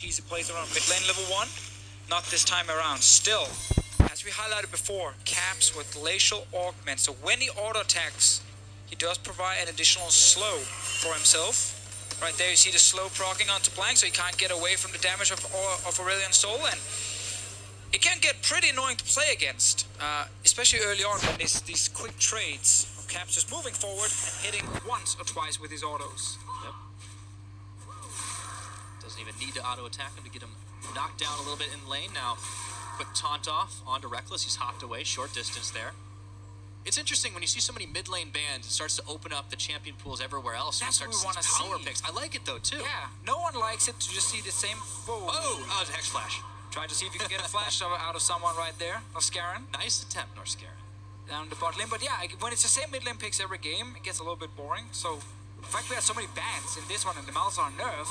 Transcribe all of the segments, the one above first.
Easy plays around mid lane level 1. Not this time around. Still, as we highlighted before, Caps with glacial augment. So when he auto attacks, he does provide an additional slow for himself. Right there you see the slow proccing onto Blank, so he can't get away from the damage of Aurelion Soul, and it can get pretty annoying to play against, especially early on when these quick trades of Caps just moving forward and hitting once or twice with his autos. Yep. Doesn't even need to auto attack him to get him knocked down a little bit in lane. Now, quick taunt off onto Reckless. He's hopped away, short distance there. It's interesting when you see so many mid lane bans, it starts to open up the champion pools everywhere else. That's what we want to see. Power picks. I like it though too. Yeah, no one likes it to just see the same foe. Oh, it's a Hex Flash. Try to see if you can get a flash out of someone right there. Norscaran. Nice attempt, Norscaran. Down the bot lane. But yeah, when it's the same mid lane picks every game, it gets a little bit boring. So the fact we have so many bans in this one and the Malzahar nerf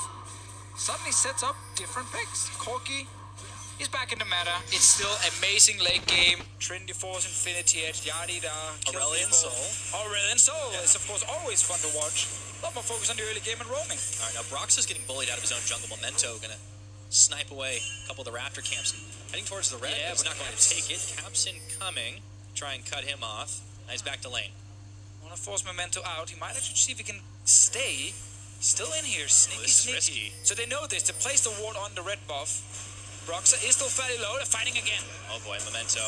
suddenly sets up different picks. Corki is back in the meta. It's still amazing late game. Trinity Force, Infinity Edge, Yadida, Aurelion Soul. Aurelion Soul is of course always fun to watch. A lot more focus on the early game and roaming. Alright, now Brox is getting bullied out of his own jungle. Memento gonna snipe away a couple of the Raptor camps. Heading towards the red, but he's not going to take it. Caps incoming. Try and cut him off. Now he's back to lane. Want to force Memento out. He might actually see if he can stay. Still in here, sneaky. Risky. So they know this, to place the ward on the red buff. Broxa is still fairly low, they're fighting again. Oh boy, Memento.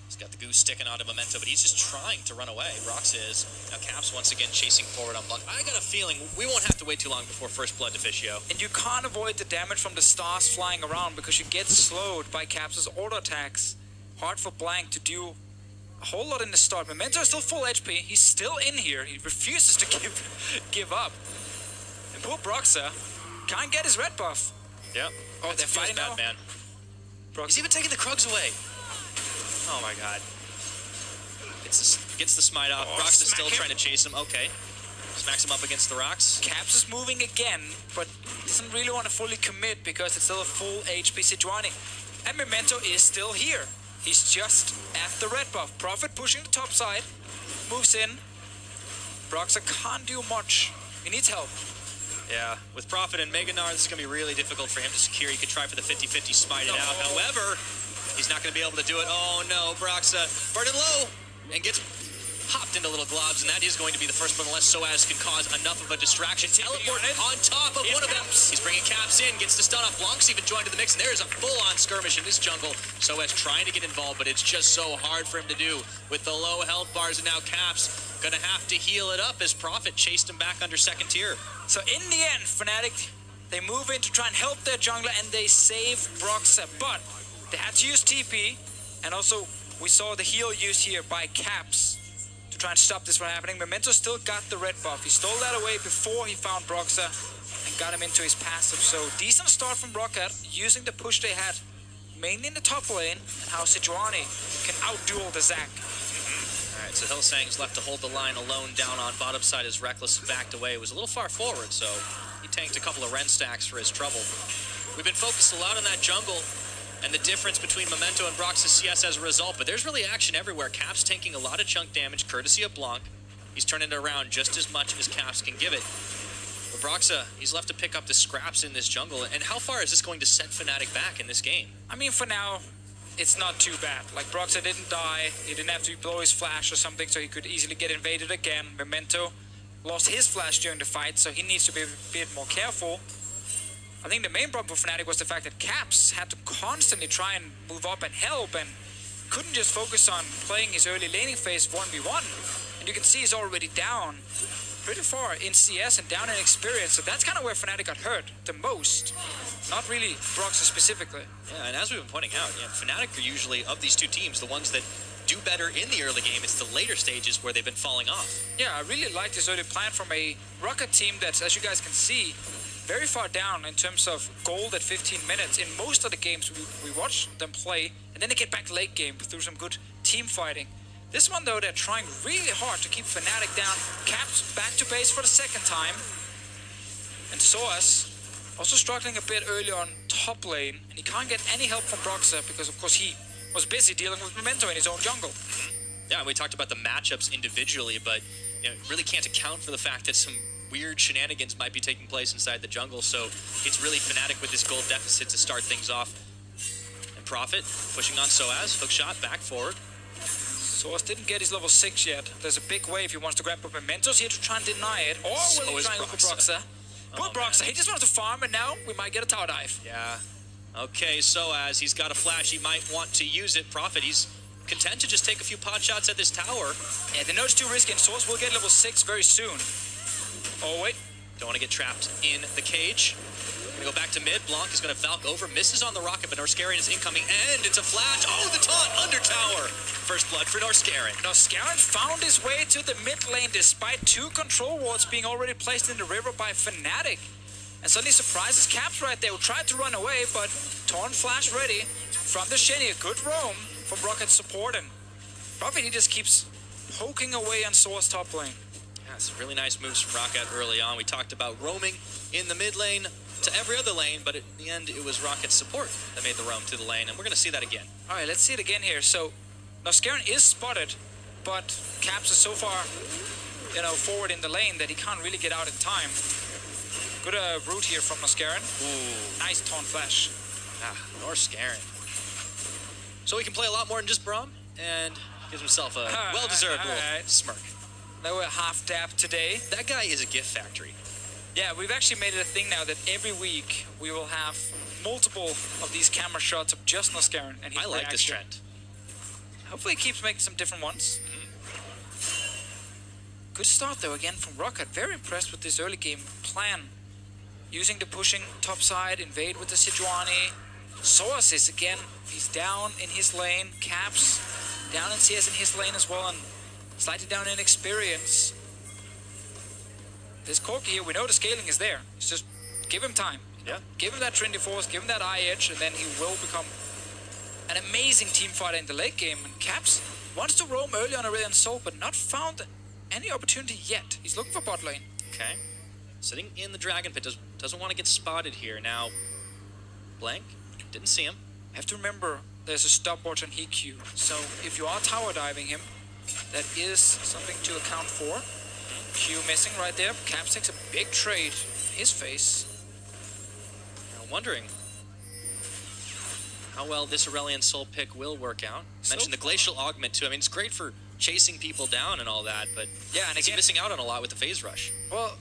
He's got the goose sticking onto Memento, but he's just trying to run away. Brox is. Now Caps once again chasing forward on Blanc. I got a feeling we won't have to wait too long before first blood to Fischio. And you can't avoid the damage from the stars flying around because you get slowed by Caps' auto attacks. Hard for Blank to do a whole lot in the start. Memento is still full HP, he's still in here, he refuses to give up. And poor Broxa can't get his red buff. Yep. Oh, they're fighting now? Man. Broxa. He's even taking the Krugs away. Oh my god. Gets the smite off. Brox is still trying to chase him. Okay. Smacks him up against the rocks. Caps is moving again, but doesn't really want to fully commit because it's still a full HP Sejuani. And Memento is still here. He's just at the red buff. Prophet pushing the top side. Moves in. Broxa can't do much. He needs help. Yeah, with Prophet and Meganar, this is going to be really difficult for him to secure. He could try for the 50-50 smite it out. However, he's not going to be able to do it. Oh no, Broxa burning low and gets hopped into little globs, and that is going to be the first one unless Soaz can cause enough of a distraction. Teleport on top of one of them. He's bringing Caps in, gets the stun off. Blanc's even joined to the mix, and there's a full-on skirmish in this jungle. Soaz trying to get involved, but it's just so hard for him to do with the low health bars, and now Caps gonna have to heal it up as Prophet chased him back under second tier. So in the end, Fnatic, they move in to try and help their jungler, and they save Broxa, but they had to use TP, and also we saw the heal used here by Caps to try and stop this from happening. Memento still got the red buff. He stole that away before he found Broxa and got him into his passive. So decent start from Brockhead, using the push they had, mainly in the top lane, and how Sejuani can outduel the Zac. Alright, so Hillsang's left to hold the line alone down on bottom side as Reckless backed away. It was a little far forward, so he tanked a couple of Ren stacks for his trouble. We've been focused a lot on that jungle and the difference between Memento and Brox's CS as a result, but there's really action everywhere. Caps tanking a lot of chunk damage, courtesy of Blanc. He's turning it around just as much as Caps can give it. But Broxa, he's left to pick up the scraps in this jungle, and how far is this going to set Fnatic back in this game? I mean, for now, it's not too bad. Like, Broxa didn't die, he didn't have to blow his flash or something, so he could easily get invaded again. Memento lost his flash during the fight, so he needs to be a bit more careful. I think the main problem for Fnatic was the fact that Caps had to constantly try and move up and help, and couldn't just focus on playing his early laning phase 1v1. And you can see he's already down pretty far in CS and down in experience, so that's kind of where Fnatic got hurt the most. Not really Broxa specifically. Yeah, and as we've been pointing out, Fnatic are usually, of these two teams, the ones that do better in the early game. It's the later stages where they've been falling off. Yeah, I really like this early plan from a Rocket team that's, as you guys can see, very far down in terms of gold at 15 minutes. In most of the games we watch them play, and then they get back late game through some good team fighting. This one though, they're trying really hard to keep Fnatic down. Caps back to base for the second time. And Soaz also struggling a bit early on top lane, and he can't get any help from Broxa because of course he was busy dealing with Memento in his own jungle. Yeah, we talked about the matchups individually, but really can't account for the fact that some weird shenanigans might be taking place inside the jungle, so it's really Fnatic with this gold deficit to start things off. And Prophet pushing on Soaz, hook shot, back forward. Soaz didn't get his level 6 yet. There's a big wave he wants to grab up Mementos here to try and deny it. Or will he try and look for Broxah? Poor Broxah, he just wants to farm, and now we might get a tower dive. Yeah. Okay, Soaz, he's got a flash. He might want to use it. Prophet, he's content to just take a few pot shots at this tower. Yeah, the node's too risky, and Soaz will get level 6 very soon. Oh, wait. Don't want to get trapped in the cage. Gonna go back to mid. Blanc is gonna Valk over, misses on the rocket, but Norscarian is incoming, and it's a flash. Oh, the taunt under tower. First blood for Norscarian. Norscarian found his way to the mid lane despite 2 control wards being already placed in the river by Fnatic. And suddenly surprises Caps right there, who tried to run away, but Taunt flash ready from the Shenny. A good roam from Rocket support, and Prophet, he just keeps poking away on Soaz top lane. Yeah, some really nice moves from Rocket early on. We talked about roaming in the mid lane to every other lane, but in the end, it was Rocket's support that made the roam to the lane, and we're going to see that again. All right, let's see it again here. So, Norscarian is spotted, but Caps is so far, forward in the lane that he can't really get out in time. Good route here from Norscarian. Ooh. Nice taunt flash. Norscarian. So he can play a lot more than just Braum, and gives himself a well-deserved little smirk. No half dab today. That guy is a gift factory. Yeah, we've actually made it a thing now that every week we will have multiple of these camera shots of just Norscarian and his I like this trend. Hopefully he keeps making some different ones. Good start though again from Rocket. Very impressed with this early game plan. Using the pushing top side, invade with the Sejuani. Soaz is again, he's down in his lane. Caps down in CS in his lane as well, and slightly down in experience. This Corki here, we know the scaling is there. It's just give him time. Yeah. Give him that Trinity Force, give him that eye edge, and then he will become an amazing team fighter in the late game. And Caps wants to roam early on Aurelion Sol, but not found any opportunity yet. He's looking for bot lane. Okay. Sitting in the Dragon Pit, doesn't want to get spotted here. Now, Blank, didn't see him. Have to remember, there's a stopwatch on EQ. So if you are tower diving him, that is something to account for. Q missing right there. Caps takes a big trade in his face. I'm wondering how well this Aurelion Sol pick will work out. Mentioned the Glacial Augment too. I mean, it's great for chasing people down and all that, but yeah, and he's again, missing out on a lot with the phase rush. Well,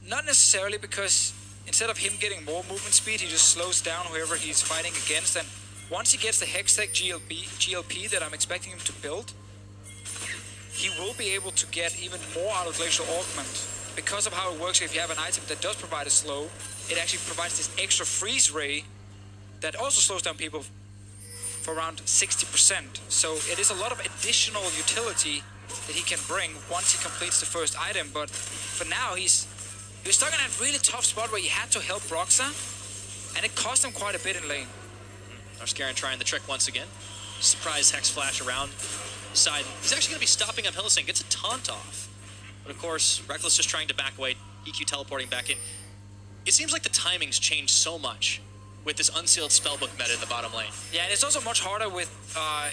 not necessarily, because instead of him getting more movement speed, he just slows down whoever he's fighting against. And once he gets the Hextech GLP that I'm expecting him to build, he will be able to get even more out of Glacial Augment. Because of how it works, if you have an item that does provide a slow, it actually provides this extra freeze ray that also slows down people for around 60%. So it is a lot of additional utility that he can bring once he completes the first item. But for now, he was stuck in that really tough spot where he had to help Broxah, and it cost him quite a bit in lane. Norscarian trying the trick once again. Surprise Hex Flash around side. He's actually going to be stopping up Hylissang, gets a taunt off. But of course, Reckless just trying to back away, EQ teleporting back in. It seems like the timings changed so much with this unsealed spellbook meta in the bottom lane. Yeah, and it's also much harder with,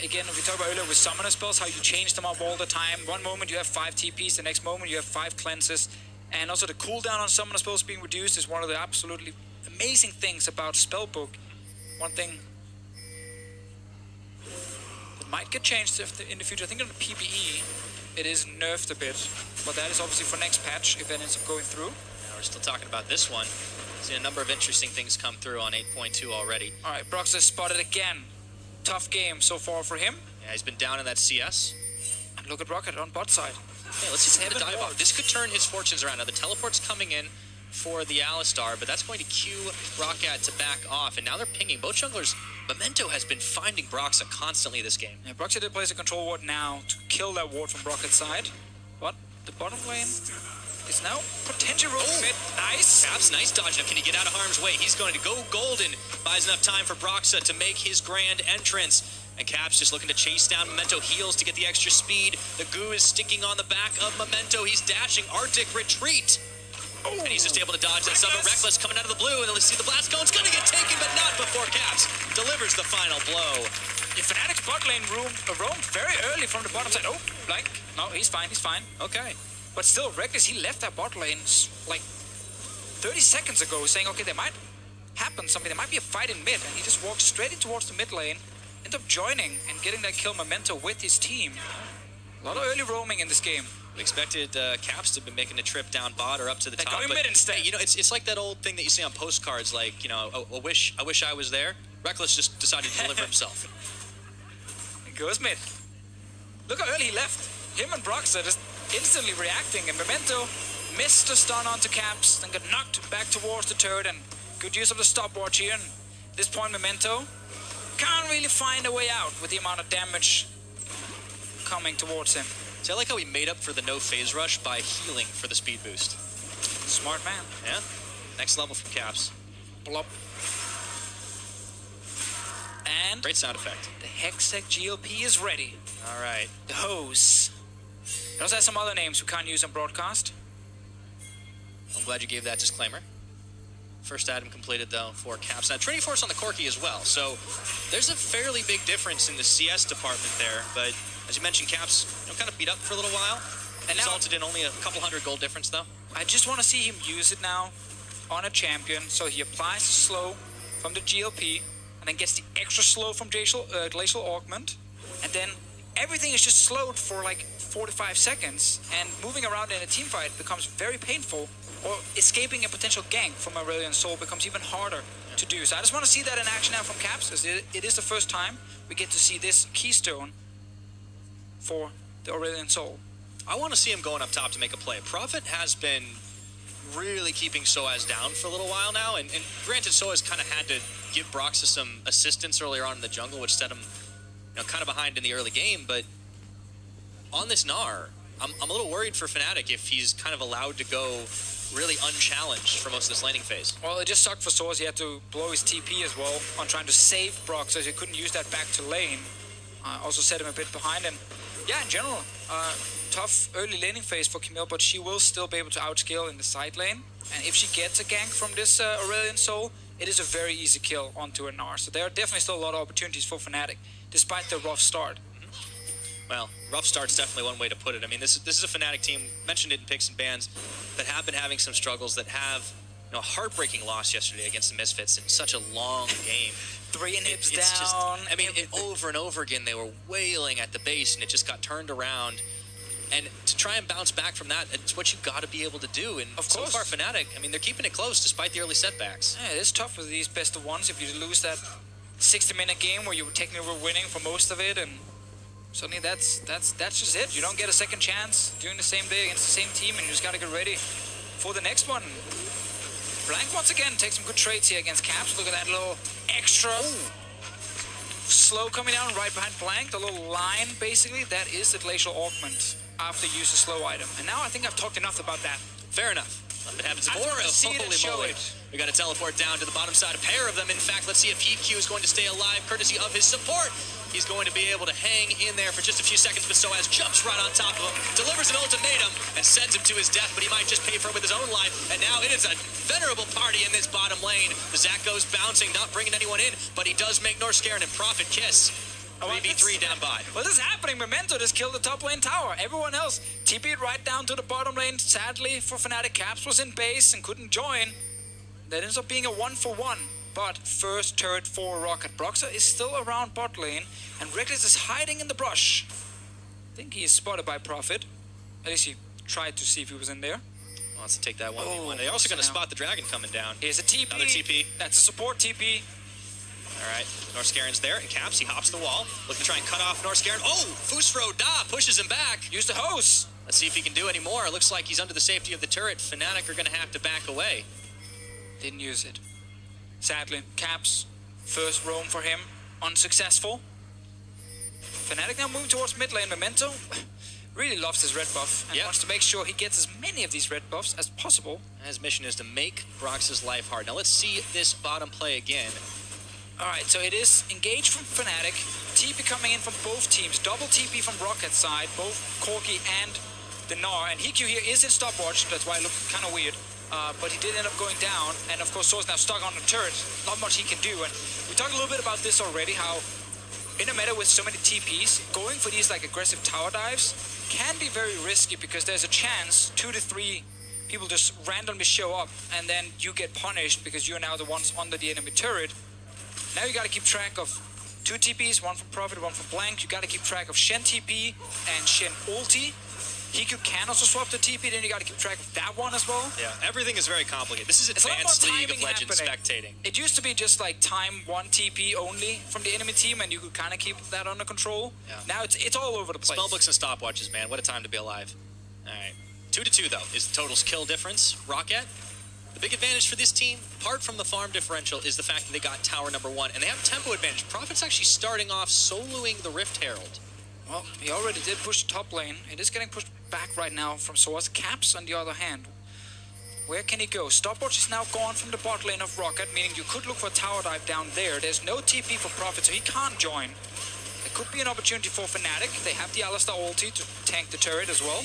again, we talked about earlier with summoner spells, how you change them up all the time. One moment you have 5 TPs, the next moment you have 5 cleanses. And also the cooldown on summoner spells being reduced is one of the absolutely amazing things about spellbook. One thing that might get changed in the future, I think on the PBE, it is nerfed a bit. But that is obviously for next patch, if it ends up going through. Now we're still talking about this one. Seen a number of interesting things come through on 8.2 already. All right, Broxah spotted again. Tough game so far for him. Yeah, he's been down in that CS. And look at Rocket on bot side. Yeah, let's see the dive off. This could turn his fortunes around. Now the teleport's coming in for the Alistar, but that's going to cue Rocket to back off. And now they're pinging. Both junglers, Memento has been finding Broxah constantly this game. Yeah, Broxah did place a control ward now to kill that ward from Rocket's side. But the bottom lane is now potentially rolling mid. Nice. Caps, nice dodge. Now can he get out of harm's way? He's going to go golden. Buys enough time for Broxah to make his grand entrance. And Caps just looking to chase down Memento. Heals to get the extra speed. The goo is sticking on the back of Memento. He's dashing. Arctic retreat. Oh. And he's just able to dodge that summer. Reckless coming out of the blue. And let's see the blast cone's going to get taken, but not before Caps delivers the final blow. The Fnatic's bot lane roamed very early from the bottom side. Oh, blank. No, he's fine, he's fine. Okay. But still, Reckless, he left that bot lane like 30 seconds ago saying, okay, there might happen something. There might be a fight in mid. And he just walked straight in towards the mid lane, ended up joining and getting that kill Memento with his team. A lot of early roaming in this game. We expected Caps to be making a trip down bot or up to the top. Going mid instead. Hey, you know, it's like that old thing that you see on postcards, like, you know, I wish I was there. Reckless just decided to deliver himself. It goes mid. Look how early he left. Him and Brox are just instantly reacting, and Memento missed a stun onto Caps, then got knocked back towards the turret, and good use of the stopwatch here. And at this point, Memento can't really find a way out with the amount of damage coming towards him. See, I like how he made up for the no phase rush by healing for the speed boost. Smart man. Yeah. Next level from Caps. Blop. And Great sound effect. the Hextech GLP is ready. All right. The hose. It also has some other names we can't use on broadcast. I'm glad you gave that disclaimer. First item completed, though, for Caps. Now, Trinity Force on the Corki as well, so there's a fairly big difference in the CS department there, but as you mentioned, Caps, you know, kind of beat up for a little while. And resulted in only a couple hundred gold difference, though. I just want to see him use it now on a champion, so he applies the slow from the GLP, and then gets the extra slow from Glacial Augment, and then everything is just slowed for like 45 seconds, and moving around in a teamfight becomes very painful, or escaping a potential gank from Aurelion Sol becomes even harder to do. So I just want to see that in action now from Caps, because it is the first time we get to see this keystone for the Aurelion Sol. I want to see him going up top to make a play. Prophet has been really keeping Soaz down for a little while now, and granted, Soaz kind of had to give Broxah some assistance earlier on in the jungle, which set him, you know, kind of behind in the early game, but on this Gnar, I'm a little worried for Fnatic if he's kind of allowed to go really unchallenged for most of this laning phase. Well, it just sucked for Soaz. He had to blow his TP as well on trying to save Brock, so he couldn't use that back to lane. Also set him a bit behind, and yeah, in general, tough early laning phase for Camille, but she will still be able to outscale in the side lane. And if she gets a gank from this Aurelion Sol, it is a very easy kill onto a Gnar. So there are definitely still a lot of opportunities for Fnatic, despite the rough start. Well, rough start's definitely one way to put it. I mean, this is a Fnatic team, mentioned it in picks and bans, that have been having some struggles, that have, you know, a heartbreaking loss yesterday against the Misfits in such a long game. 3 inhibs It's down. just, I mean, over and over again, they were wailing at the base, and it just got turned around. And to try and bounce back from that, it's what you got to be able to do. And of so course, far, Fnatic, I mean, they're keeping it close despite the early setbacks. Yeah, it's tough with these best of ones if you lose that 60-minute game where you technically were winning for most of it, and suddenly that's just it. You don't get a second chance during the same day against the same team, and you just got to get ready for the next one. Blank once again takes some good trades here against Caps. Look at that little extra slow coming down right behind Blank. The little line, basically, that is the Glacial Augment after you use a slow item. And now I think I've talked enough about that. Fair enough. It happens more. Holy moly. We got to teleport down to the bottom side, a pair of them. In fact, let's see if EQ is going to stay alive courtesy of his support. He's going to be able to hang in there for just a few seconds, but Soaz jumps right on top of him, delivers an ultimatum, and sends him to his death, but he might just pay for it with his own life. And now it is a venerable party in this bottom lane. The Zac goes bouncing, not bringing anyone in, but he does make Norscairn and Prophet kiss. 3v3 down bot. What is happening? Memento just killed the top lane tower. Everyone else TP'd right down to the bottom lane. Sadly for Fnatic, Caps was in base and couldn't join. That ends up being a 1-for-1. But first turret for Rocket. Broxah is still around bot lane, and Reckless is hiding in the brush. I think he is spotted by Prophet. At least he tried to see if he was in there. Wants to take that 1v1. They're also going to spot the dragon coming down. Here's a TP. Another TP. That's a support TP. All right, Norscairn's there, and Caps, he hops the wall. Looking to try and cut off Norscairn. Oh, Fusro Da pushes him back. Use the hose. Let's see if he can do any more. It looks like he's under the safety of the turret. Fnatic are going to have to back away. Didn't use it. Sadly, Caps, first roam for him, unsuccessful. Fnatic now moving towards mid lane. Memento really loves his red buff and wants to make sure he gets as many of these red buffs as possible. His mission is to make Brox's life hard. Now let's see this bottom play again. Alright, so it is engaged from Fnatic. TP coming in from both teams. Double TP from Rocket's side, both Corki and the Gnar. And Hikyu here is in stopwatch, that's why it looked kind of weird. But he did end up going down, and of course Soul's now stuck on the turret. Not much he can do, and we talked a little bit about this already, how in a meta with so many TPs, going for these like aggressive tower dives can be very risky because there's a chance 2 to 3 people just randomly show up and then you get punished because you're now the ones under the enemy turret. Now you gotta keep track of 2 TPs, one from Prophet, one from Blank. You gotta keep track of Shen TP and Shen ulti. Hiku can also swap the TP, then you gotta keep track of that one as well. Yeah, everything is very complicated. This is advanced League of Legends spectating. It used to be just like time 1 TP only from the enemy team and you could kind of keep that under control. Yeah. Now it's all over the place. Spellbooks and stopwatches, man. What a time to be alive. Alright. 2 to 2 though is the total skill difference. Rocket. The big advantage for this team, apart from the farm differential, is the fact that they got tower number 1 and they have tempo advantage. Prophet's actually starting off soloing the Rift Herald. Well, he already did push the top lane. It is getting pushed back right now from Source. Caps on the other hand. Where can he go? Stopwatch is now gone from the bot lane of Rocket, meaning you could look for a tower dive down there. There's no TP for Prophet, so he can't join. There could be an opportunity for Fnatic. They have the Alistar ulti to tank the turret as well.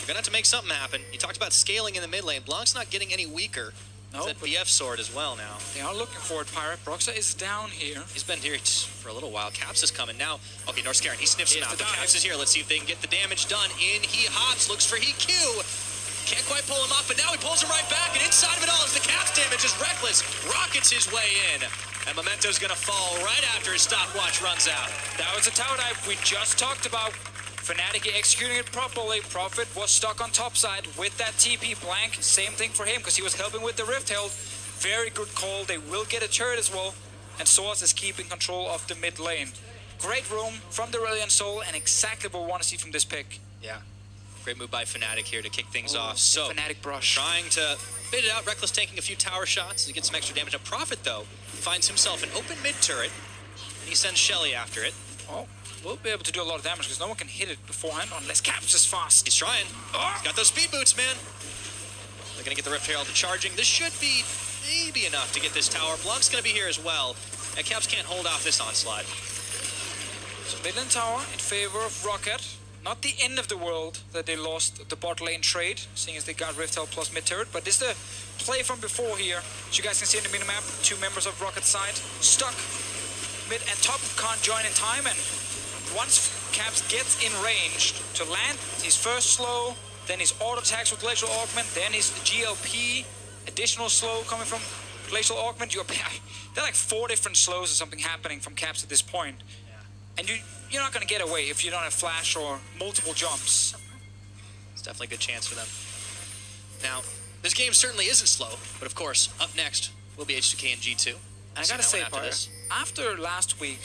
You're gonna have to make something happen. You talked about scaling in the mid lane. Blanc's not getting any weaker. No, that BF sword as well now. They are looking for it, Pirate. Broxa is down here. He's been here for a little while. Caps is coming now. Okay, North Scaring. He sniffs him out. But Caps is here. Let's see if they can get the damage done. In he hops. Looks for EQ. Can't quite pull him up, but now he pulls him right back. And inside of it all is the Caps damage is reckless. Rockets his way in. And Memento's gonna fall right after his stopwatch runs out. That was a tower dive we just talked about. Fnatic executing it properly. Prophet was stuck on top side with that TP. Blank, same thing for him because he was helping with the Rift Herald. Very good call. They will get a turret as well. And Source is keeping control of the mid lane. Great roam from the Reliant Soul and exactly what we want to see from this pick. Yeah. Great move by Fnatic here to kick things off. So Fnatic brush. Trying to bait it out. Reckless taking a few tower shots to get some extra damage. A Prophet, though, finds himself an open mid turret. And he sends Shelly after it. Oh. We'll be able to do a lot of damage because no one can hit it beforehand unless Caps is fast. He's trying. Oh. He's got those speed boots, man. They're going to get the Rift Herald to charging. This should be maybe enough to get this tower. Blanc's going to be here as well. And Caps can't hold off this onslaught. So midland tower in favor of Rocket. Not the end of the world that they lost the bot lane trade, seeing as they got Rift Herald plus mid turret. But this is the play from before here. As you guys can see in the minimap, 2 members of Rocket's side stuck mid and top, can't join in time. And once Caps gets in range to land, he's first slow, then his auto attacks with Glacial Augment, then his GLP, additional slow coming from Glacial Augment. There are like 4 different slows or something happening from Caps at this point. Yeah. And you're not going to get away if you don't have flash or multiple jumps. It's definitely a good chance for them. Now, this game certainly isn't slow, but of course, up next will be H2K and G2. And I gotta say, after last week,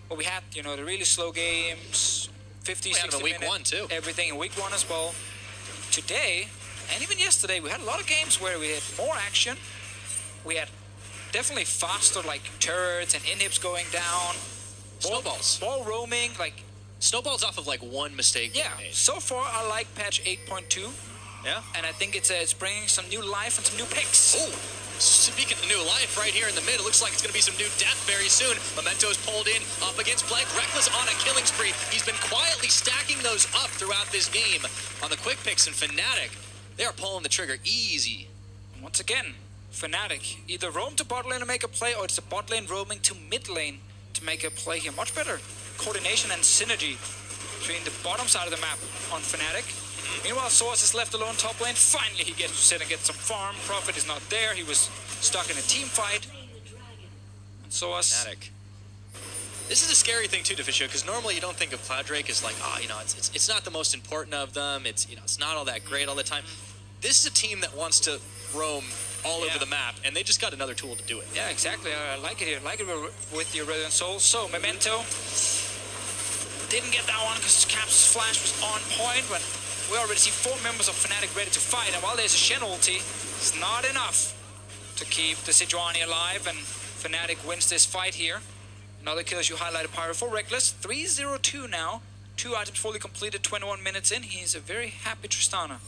well, we had, you know, the really slow games, 50, 60 week 1 too. Everything in week 1 as well. Today, and even yesterday, we had a lot of games where we had more action. We had definitely faster, like, turrets and inhibs going down. Snowballs. Ball roaming, like... Snowballs off of, like, 1 mistake. Yeah, so far I like patch 8.2. Yeah. And I think it's bringing some new life and some new picks. Oh. Speaking of new life, right here in the mid, it looks like it's going to be some new death very soon. Memento's pulled in, up against Blank. Reckless on a killing spree. He's been quietly stacking those up throughout this game on the quick picks, and Fnatic, they are pulling the trigger easy. Once again, Fnatic either roam to bot lane to make a play, or it's the bot lane roaming to mid lane to make a play here. Much better coordination and synergy between the bottom side of the map on Fnatic. Meanwhile, Source is left alone top lane. Finally, he gets to sit and get some farm. Prophet is not there. He was stuck in a team fight. And Source... Fnatic. This is a scary thing, too, Deficio, because normally you don't think of Cloud Drake as like, oh, you know, it's not the most important of them. It's, you know, it's not all that great all the time. This is a team that wants to roam all over the map, and they just got another tool to do it. Yeah, exactly. I like it here. I like it with the Reliant Soul. So, Memento didn't get that one because Caps' flash was on point when... We already see 4 members of Fnatic ready to fight, and while there's a Shen ulti, it's not enough to keep the Sejuani alive, and Fnatic wins this fight here. Another kill as you highlighted, Pyro for Reckless. 3-0-2 now. 2 items fully completed, 21 minutes in. He's a very happy Tristana.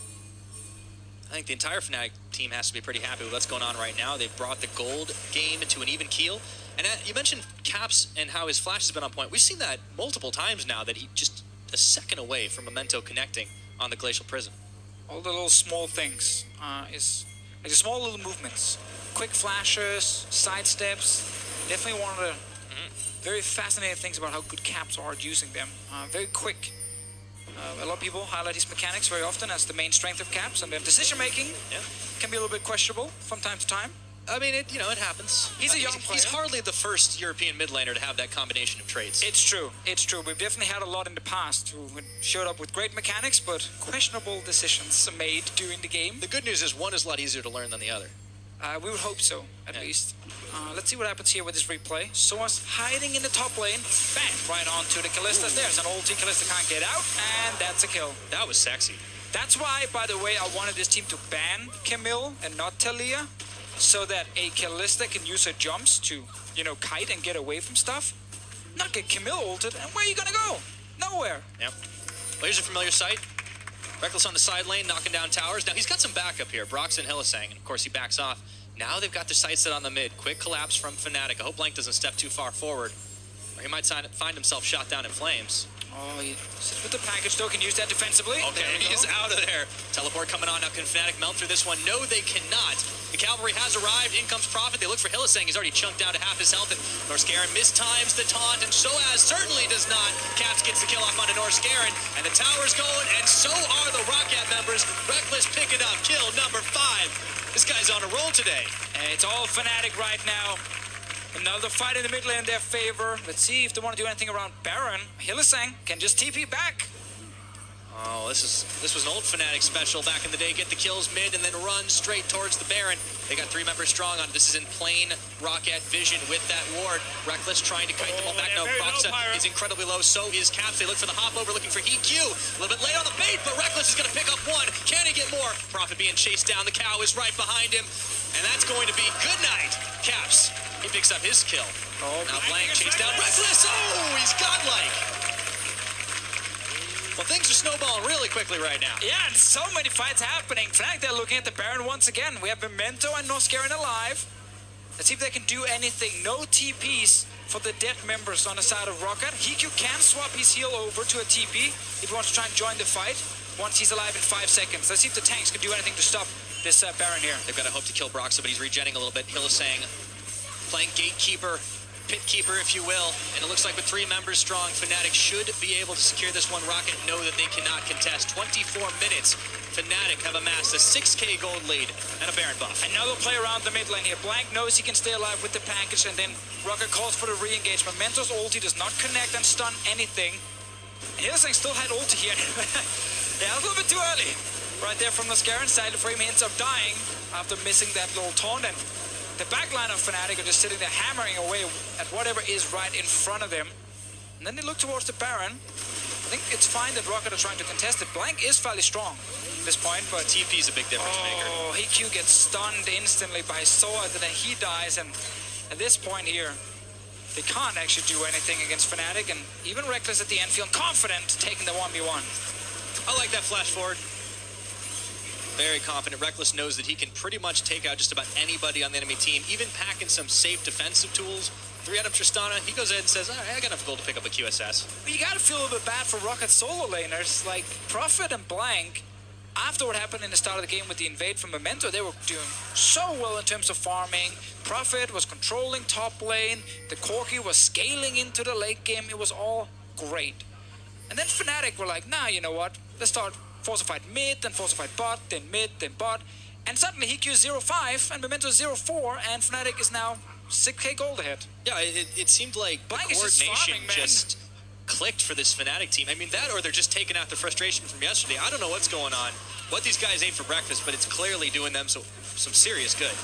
I think the entire Fnatic team has to be pretty happy with what's going on right now. They've brought the gold game to an even keel. And you mentioned Caps and how his flash has been on point. We've seen that multiple times now, that he just a second away from Memento connecting on the Glacial Prison. All the little small things is like the small little movements, quick flashes, side steps. Definitely one of the Very fascinating things about how good Caps are at using them. Very quick. A lot of people highlight his mechanics very often as the main strength of Caps, and their decision-making can be a little bit questionable from time to time. I mean, it it happens. He's a young player. He's hardly the first European mid laner to have that combination of traits. It's true. It's true. We've definitely had a lot in the past who showed up with great mechanics, but questionable decisions made during the game. The good news is one is a lot easier to learn than the other. We would hope so, at least. Let's see what happens here with this replay. Soa's hiding in the top lane. Bang! Right onto the Kalista. There's an ulti. Kalista can't get out, and that's a kill. That was sexy. That's why, by the way, I wanted this team to ban Camille and not Talia, so that a Kalista can use her jumps to, kite and get away from stuff. Not get Camille ulted, and where are you gonna go? Nowhere. Yep. Well, here's a familiar sight. Reckless on the side lane, knocking down towers. Now, he's got some backup here. Brox and Hylissang, and of course, he backs off. Now they've got their sights set on the mid. Quick collapse from Fnatic. I hope Blank doesn't step too far forward, or he might find himself shot down in flames. Oh, he sits with the package, though, can use that defensively. Okay, he's out of there. Teleport coming on. Now, can Fnatic melt through this one? No, they cannot. The cavalry has arrived. In comes Prophet. They look for Hylissang. He's already chunked down to half his health. And Norscarin mistimes the taunt, and Soaz certainly does not. Caps gets the kill off onto Norscarin, and the tower's going, and so are the Rocket members. Reckless picking up kill number 5. This guy's on a roll today. And it's all Fnatic right now. Another fight in the mid lane in their favor. Let's see if they want to do anything around Baron. Hylissang can just TP back. Oh, this was an old Fnatic special back in the day. Get the kills mid and then run straight towards the Baron. They got 3 members strong on it. This is in plain Rocket vision with that ward. Reckless trying to kite them all back. No, Proxa is incredibly low. So is Caps. They look for the hop over, looking for EQ. A little bit late on the bait, but Reckless is going to pick up 1. Can he get more? Prophet being chased down. The cow is right behind him. And that's going to be good night. Caps. He picks up his kill. Oh, now Blank chased down Reckless. Oh, he's godlike. Well, things are snowballing really quickly right now. Yeah, and so many fights happening. Fnatic, they're looking at the Baron once again. We have Memento and Norscarin alive. Let's see if they can do anything. No TPs for the dead members on the side of Rocket. Hiku can swap his heal over to a TP if he wants to try and join the fight once he's alive in 5 seconds. Let's see if the tanks can do anything to stop this Baron here. They've got to hope to kill Broxa, but he's regenning a little bit. Hylissang playing gatekeeper, pit keeper, if you will. And it looks like with 3 members strong, Fnatic should be able to secure this one. Rocket know that they cannot contest. 24 minutes. Fnatic have amassed a 6k gold lead and a Baron buff. Another play around the mid lane here. Blank knows he can stay alive with the package, and then Rocket calls for the re-engage. Memento's ulti does not connect and stun anything. Hylissang still had ulti here. Yeah, a little bit too early. Right there from Norscarin. Silent Frame ends up dying after missing that little taunt. And the backline of Fnatic are just sitting there hammering away at whatever is right in front of them. And then they look towards the Baron. I think it's fine that Rocket are trying to contest it. Blank is fairly strong at this point, but TP is a big difference maker. Oh, EQ gets stunned instantly by Soa, and then he dies. And at this point here, they can't actually do anything against Fnatic. And even Reckless at the end feeling confident taking the 1v1. I like that flash forward. Very confident. Reckless knows that he can pretty much take out just about anybody on the enemy team, even packing some safe defensive tools. 3 out of Tristana, he goes ahead and says, all right, I got enough gold to pick up a QSS. But you gotta feel a little bit bad for Rocket solo laners. Like, Prophet and Blank, after what happened in the start of the game with the invade from Memento, they were doing so well in terms of farming. Prophet was controlling top lane. The Corki was scaling into the late game. It was all great. And then Fnatic were like, nah, you know what? Let's start force-a-fight mid, then force-a-fight bot, then mid, then bot. And suddenly Hiku is 0-5 and Memento is 0-4, and Fnatic is now 6k gold ahead. Yeah, it seemed like Blank the coordination just clicked for this Fnatic team. I mean, that or they're just taking out the frustration from yesterday. I don't know what's going on, what these guys ate for breakfast, but it's clearly doing them some serious good.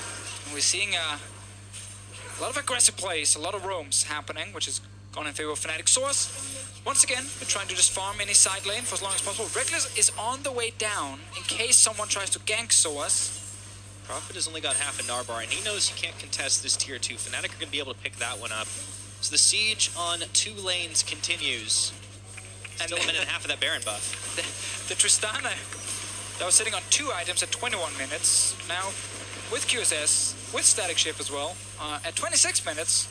And we're seeing a lot of aggressive plays, a lot of roams happening, which is gone in favor of Fnatic. Source, once again, we're trying to just farm any side lane for as long as possible. Reckless is on the way down in case someone tries to gank Source. Prophet has only got half a Narbar, and he knows he can't contest this tier 2. Fnatic are going to be able to pick that one up. So the siege on 2 lanes continues. Still a minute and a half of that Baron buff. The Tristana that was sitting on 2 items at 21 minutes. Now, with QSS, with Static Ship as well, at 26 minutes,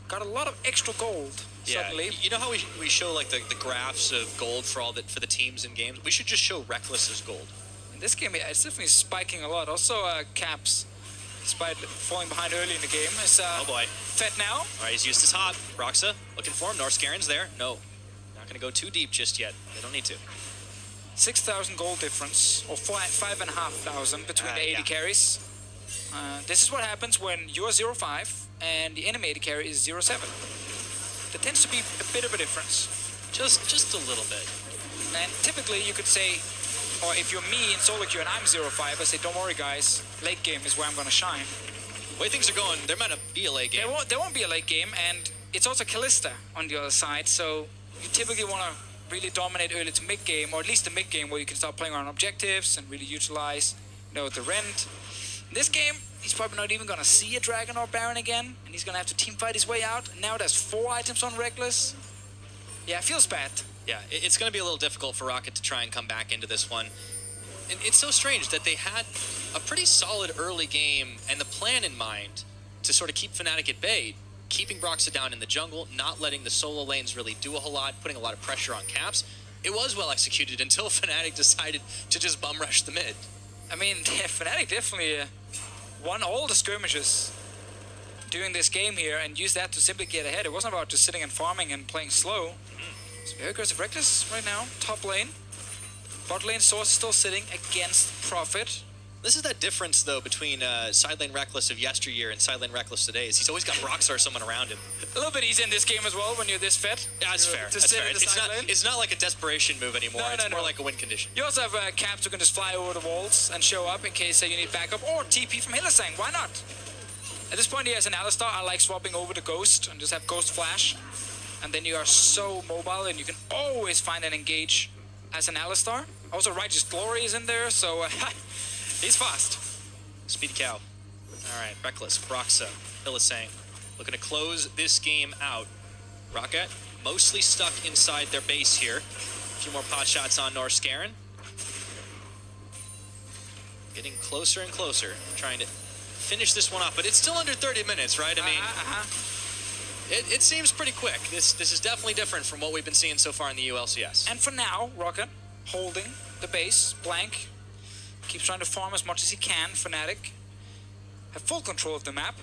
got a lot of extra gold. Yeah, suddenly. you know how we show like the graphs of gold for the teams in games? We should just show Reckless's gold. In this game, yeah, it's definitely spiking a lot. Also, Caps despite falling behind early in the game, is oh boy. fed now. All right, he's used his hop. Broxa looking for him. Norscaren's there. No, not going to go too deep just yet. They don't need to. 6,000 gold difference, or 5,500 between the 80 carries. This is what happens when you're 0-5 and the enemy 80 carry is 0-7. There tends to be a bit of a difference. Just a little bit. And typically you could say, or if you're me in solo queue and I'm 0-5, I say, don't worry guys, late game is where I'm going to shine. The way things are going, there might not be a late game. There won't be a late game, and it's also Kalista on the other side, so you typically want to really dominate early to mid game, or at least the mid game where you can start playing around objectives and really utilize, the rend. In this game, he's probably not even going to see a Dragon or Baron again, and he's going to have to team fight his way out. And now there's 4 items on Reckless. Yeah, it feels bad. Yeah, it's going to be a little difficult for Rocket to try and come back into this one. And it's so strange that they had a pretty solid early game and the plan in mind to sort of keep Fnatic at bay, keeping Broxa down in the jungle, not letting the solo lanes really do a whole lot, putting a lot of pressure on Caps. It was well executed until Fnatic decided to just bum rush the mid. I mean, Fnatic definitely won all the skirmishes during this game here and used that to simply get ahead. It wasn't about just sitting and farming and playing slow. It's very aggressive Reckless right now, top lane. Bot lane Source is still sitting against Prophet. This is that difference, though, between side lane Reckless of yesteryear and side lane Reckless today. Is he's always got Broxa or someone around him. A little bit easy in this game as well when you're this fed. Yeah, that's fair. That's fair. It's not like a desperation move anymore. It's more like a win condition. You also have Caps who can just fly over the walls and show up in case you need backup, or TP from Hylissang. Why not? At this point, he has an Alistar. I like swapping over to Ghost and just have Ghost Flash. And then you are so mobile and you can always find and engage as an Alistar. Also, Righteous Glory is in there, so he's fast. Speedy Cow. All right, Reckless, Broxa, Hylissang looking to close this game out. Rocket mostly stuck inside their base here. A few more pot shots on Norscaren. Getting closer and closer, trying to finish this one off, but it's still under 30 minutes, right? I mean, it seems pretty quick. This is definitely different from what we've been seeing so far in the ULCS. And for now, Rocket holding the base, blank, keeps trying to farm as much as he can. Fnatic have full control of the map.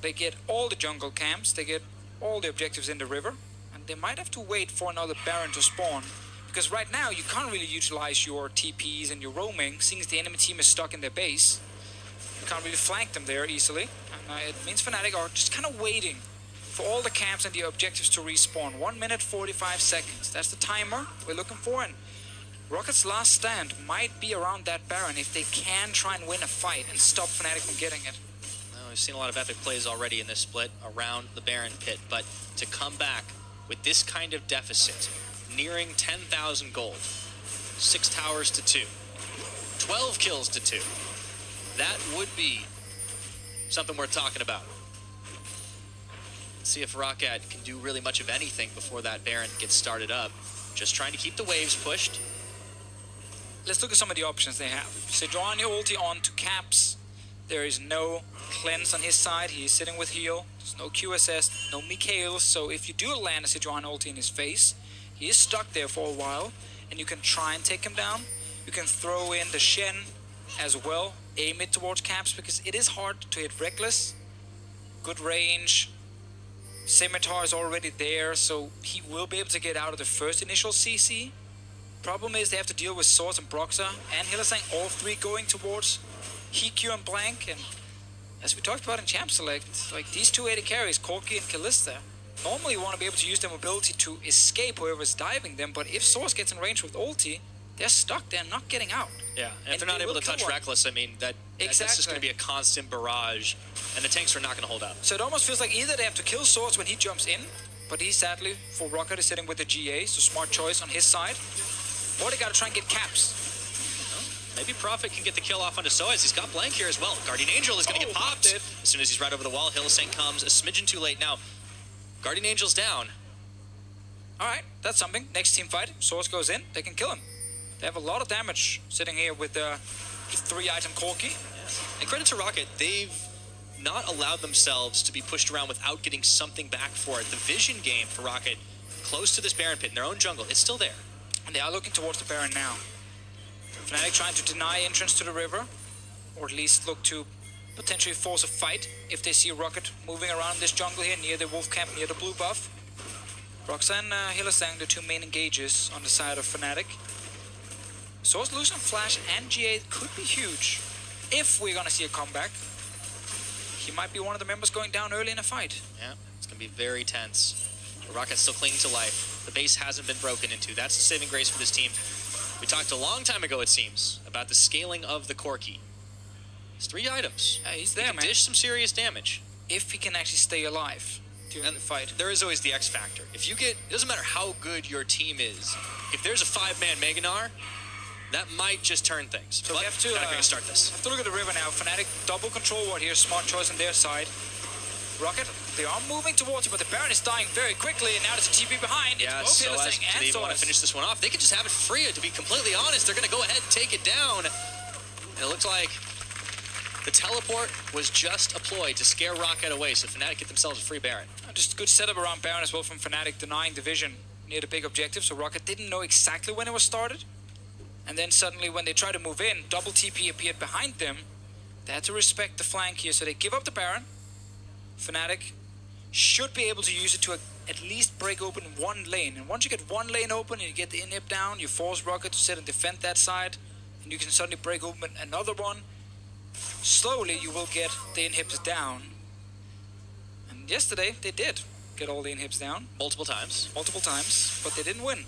They get all the jungle camps, they get all the objectives in the river, and they might have to wait for another Baron to spawn. Because right now, you can't really utilize your TPs and your roaming, since the enemy team is stuck in their base. You can't really flank them there easily. And it means Fnatic are just kind of waiting for all the camps and the objectives to respawn. 1 minute 45 seconds. That's the timer we're looking for. And Rocket's last stand might be around that Baron if they can try and win a fight and stop Fnatic from getting it. Well, we've seen a lot of epic plays already in this split around the Baron pit, but to come back with this kind of deficit, nearing 10,000 gold, 6 towers to 2, 12 kills to 2, that would be something worth talking about. Let's see if Rocket can do really much of anything before that Baron gets started up. Just trying to keep the waves pushed. Let's look at some of the options they have. Sejuani ulti on to Caps. There is no cleanse on his side. He is sitting with heal. There's no QSS, no Mikhail. So if you do land a Sejuani ulti in his face, he is stuck there for a while, and you can try and take him down. You can throw in the Shen as well, aim it towards Caps, because it is hard to hit Reckless. Good range. Scimitar is already there, so he will be able to get out of the first initial CC. Problem is they have to deal with Swords and Broxa and Hylissang, all 3 going towards Hikyu and Blank. And as we talked about in Champ Select, like these 2 AD carries, Corki and Kalista, normally you want to be able to use their mobility to escape whoever's diving them, but if Swords gets in range with ulti, they're stuck there, not getting out. Yeah, and if they're not able to touch Reckless, I mean, that's just going to be a constant barrage, and the tanks are not going to hold up. So it almost feels like either they have to kill Swords when he jumps in, but he sadly, for Rocket, is sitting with the GA, so smart choice on his side, or they got to try and get Caps. Well, maybe Prophet can get the kill off onto Soaz. He's got Blank here as well. Guardian Angel is going to get popped. As soon as he's right over the wall, Hylissang comes a smidgen too late. Now, Guardian Angel's down. Alright, that's something. Next team fight, Source goes in, they can kill him. They have a lot of damage sitting here with the 3-item Corki. Yeah. And credit to Rocket, they've not allowed themselves to be pushed around without getting something back for it. The vision game for Rocket, close to this Baron pit in their own jungle, it's still there. And they are looking towards the Baron now. Fnatic trying to deny entrance to the river, or at least look to potentially force a fight if they see Rocket moving around this jungle here near the wolf camp, near the blue buff. Broxa and langsung, the two main engages on the side of Fnatic. Source losing Flash and G8 could be huge if we're gonna see a comeback. He might be one of the members going down early in a fight. Yeah, it's gonna be very tense. The Rocket's still clinging to life. The base hasn't been broken into. That's the saving grace for this team. We talked a long time ago, it seems, about the scaling of the Corki. It's 3 items. Yeah, he's He there, can man. dish some serious damage. If he can actually stay alive during the fight. There is always the X factor. If you get, it doesn't matter how good your team is. If there's a 5-man Meganar, that might just turn things. So but we have to Fnatic are gonna start this. have to look at the river now. Fnatic double control ward here. Smart choice on their side. Rocket, they are moving towards it, but the Baron is dying very quickly, and now there's a TP behind. Yeah, it's so both as Hillsing do and they want to Source. finish this one off? They could just have it free. To be completely honest, they're gonna go ahead and take it down. And it looks like the teleport was just a ploy to scare Rocket away, so Fnatic get themselves a free Baron. Just a good setup around Baron as well from Fnatic, denying the vision near the big objective, so Rocket didn't know exactly when it was started. And then suddenly when they tried to move in, double TP appeared behind them. They had to respect the flank here, so they give up the Baron. Fnatic should be able to use it to at least break open one lane. And once you get one lane open and you get the inhib down, you force Rocket to sit and defend that side, and you can suddenly break open another one. Slowly you will get the inhibs down. And yesterday they did get all the inhibs down. Multiple times, But they didn't win.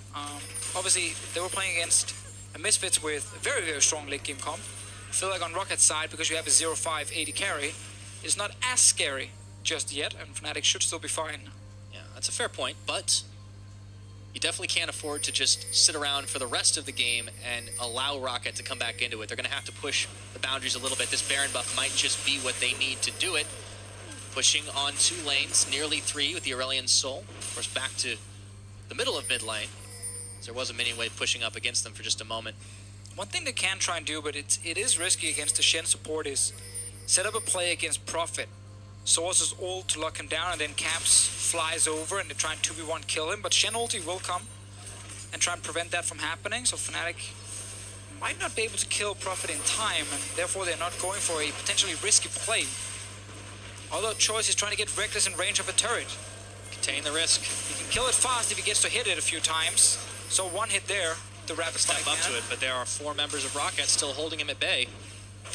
Obviously they were playing against a Misfits with a very, very strong late game comp. I feel like on Rocket's side, because you have a 0-5 AD carry, it's not as scary just yet, and Fnatic should still be fine. Yeah, that's a fair point, but you definitely can't afford to just sit around for the rest of the game and allow Rocket to come back into it. They're going to have to push the boundaries a little bit. This Baron buff might just be what they need to do it. Pushing on 2 lanes, nearly 3 with the Aurelion Soul. Of course, back to the middle of mid lane. There was a mini wave pushing up against them for just a moment. One thing they can try and do, but it is risky against the Shen support, is set up a play against Prophet. Source's ult to lock him down, and then Caps flies over and they try and 2v1 kill him, but Shen ulti will come and try and prevent that from happening, so Fnatic might not be able to kill Prophet in time, and therefore they're not going for a potentially risky play. Other choice is trying to get Reckless in range of a turret. Contain the risk. He can kill it fast if he gets to hit it a few times, so one hit there, the rapid Step spike up to it, but there are 4 members of Rocket still holding him at bay.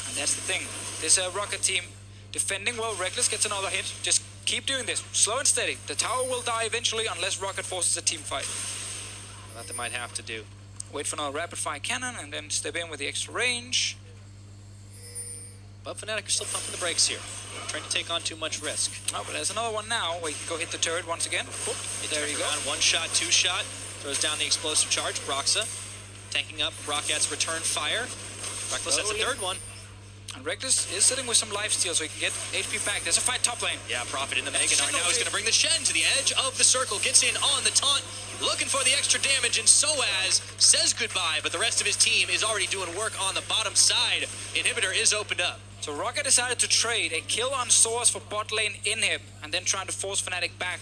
And that's the thing. This Rocket team defending well. Reckless gets another hit. Just keep doing this. Slow and steady. The tower will die eventually unless Rocket forces a team fight. That they might have to do. Wait for another rapid fire cannon and then step in with the extra range. But Fnatic are still pumping the brakes here. Trying to take on too much risk. Oh, but there's another one now where you can go hit the turret once again. Boop. There you go. Around 1 shot, 2 shot. Throws down the explosive charge. Broxa tanking up Rocket's return fire. Reckless has a 3rd one. And Reckless is sitting with some lifesteal so he can get HP back. There's a fight top lane. Yeah, Prophet in the Meganar. Now he's going to bring the Shen to the edge of the circle. Gets in on the taunt. Looking for the extra damage, and Soaz says goodbye, but the rest of his team is already doing work on the bottom side. Inhibitor is opened up. So Rocket decided to trade a kill on Source for bot lane inhib, and then trying to force Fnatic back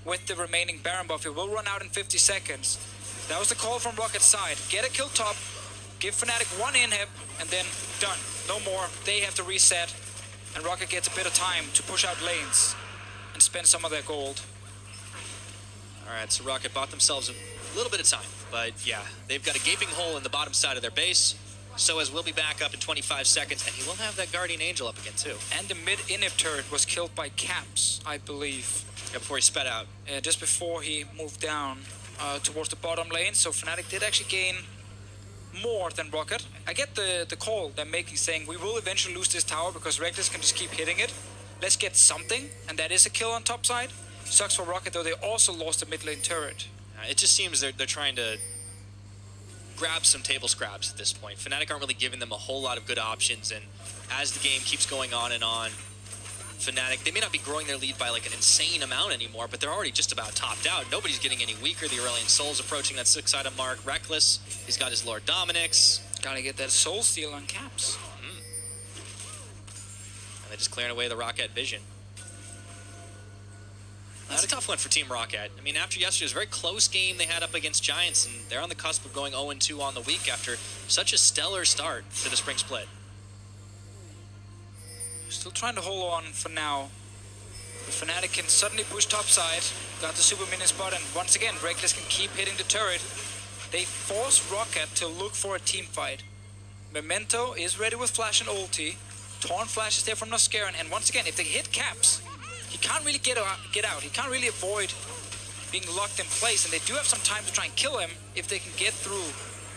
with the remaining Baron buff. It will run out in 50 seconds. That was the call from Rocket's side. Get a kill top, give Fnatic 1 inhib, and then done. No more. They have to reset, and Rocket gets a bit of time to push out lanes and spend some of their gold. All right, so Rocket bought themselves a little bit of time, but yeah, they've got a gaping hole in the bottom side of their base. Soaz will be back up in 25 seconds, and he will have that Guardian Angel up again, too. And the mid inhib turret was killed by Caps, I believe. Yeah, before he sped out. Just before he moved down towards the bottom lane, so Fnatic did actually gain more than Rocket. I get the call they're making, saying we will eventually lose this tower because Reckless can just keep hitting it. Let's get something, and that is a kill on top side. Sucks for Rocket, though. They also lost the mid lane turret. It just seems they're trying to grab some table scraps at this point. Fnatic aren't really giving them a whole lot of good options, and as the game keeps going on and on, Fnatic, they may not be growing their lead by like an insane amount anymore, but they're already just about topped out. Nobody's getting any weaker. The Aurelion Soul's approaching that 6-item mark. Reckless, he's got his Lord Dominic's. Gotta get that soul steal on Caps. And they're just clearing away the Rocket vision. That's a tough one for Team Rocket. I mean, after yesterday's very close game they had up against Giants, and they're on the cusp of going 0-2 on the week after such a stellar start to the spring split. Still trying to hold on for now. But Fnatic can suddenly push topside. Got the super minion spot, and once again, Reckless can keep hitting the turret. They force Rocket to look for a team fight. Memento is ready with flash and ulti. Taunt flashes there from Noscaran, and once again, if they hit caps, he can't really get out. He can't really avoid being locked in place, and they do have some time to try and kill him if they can get through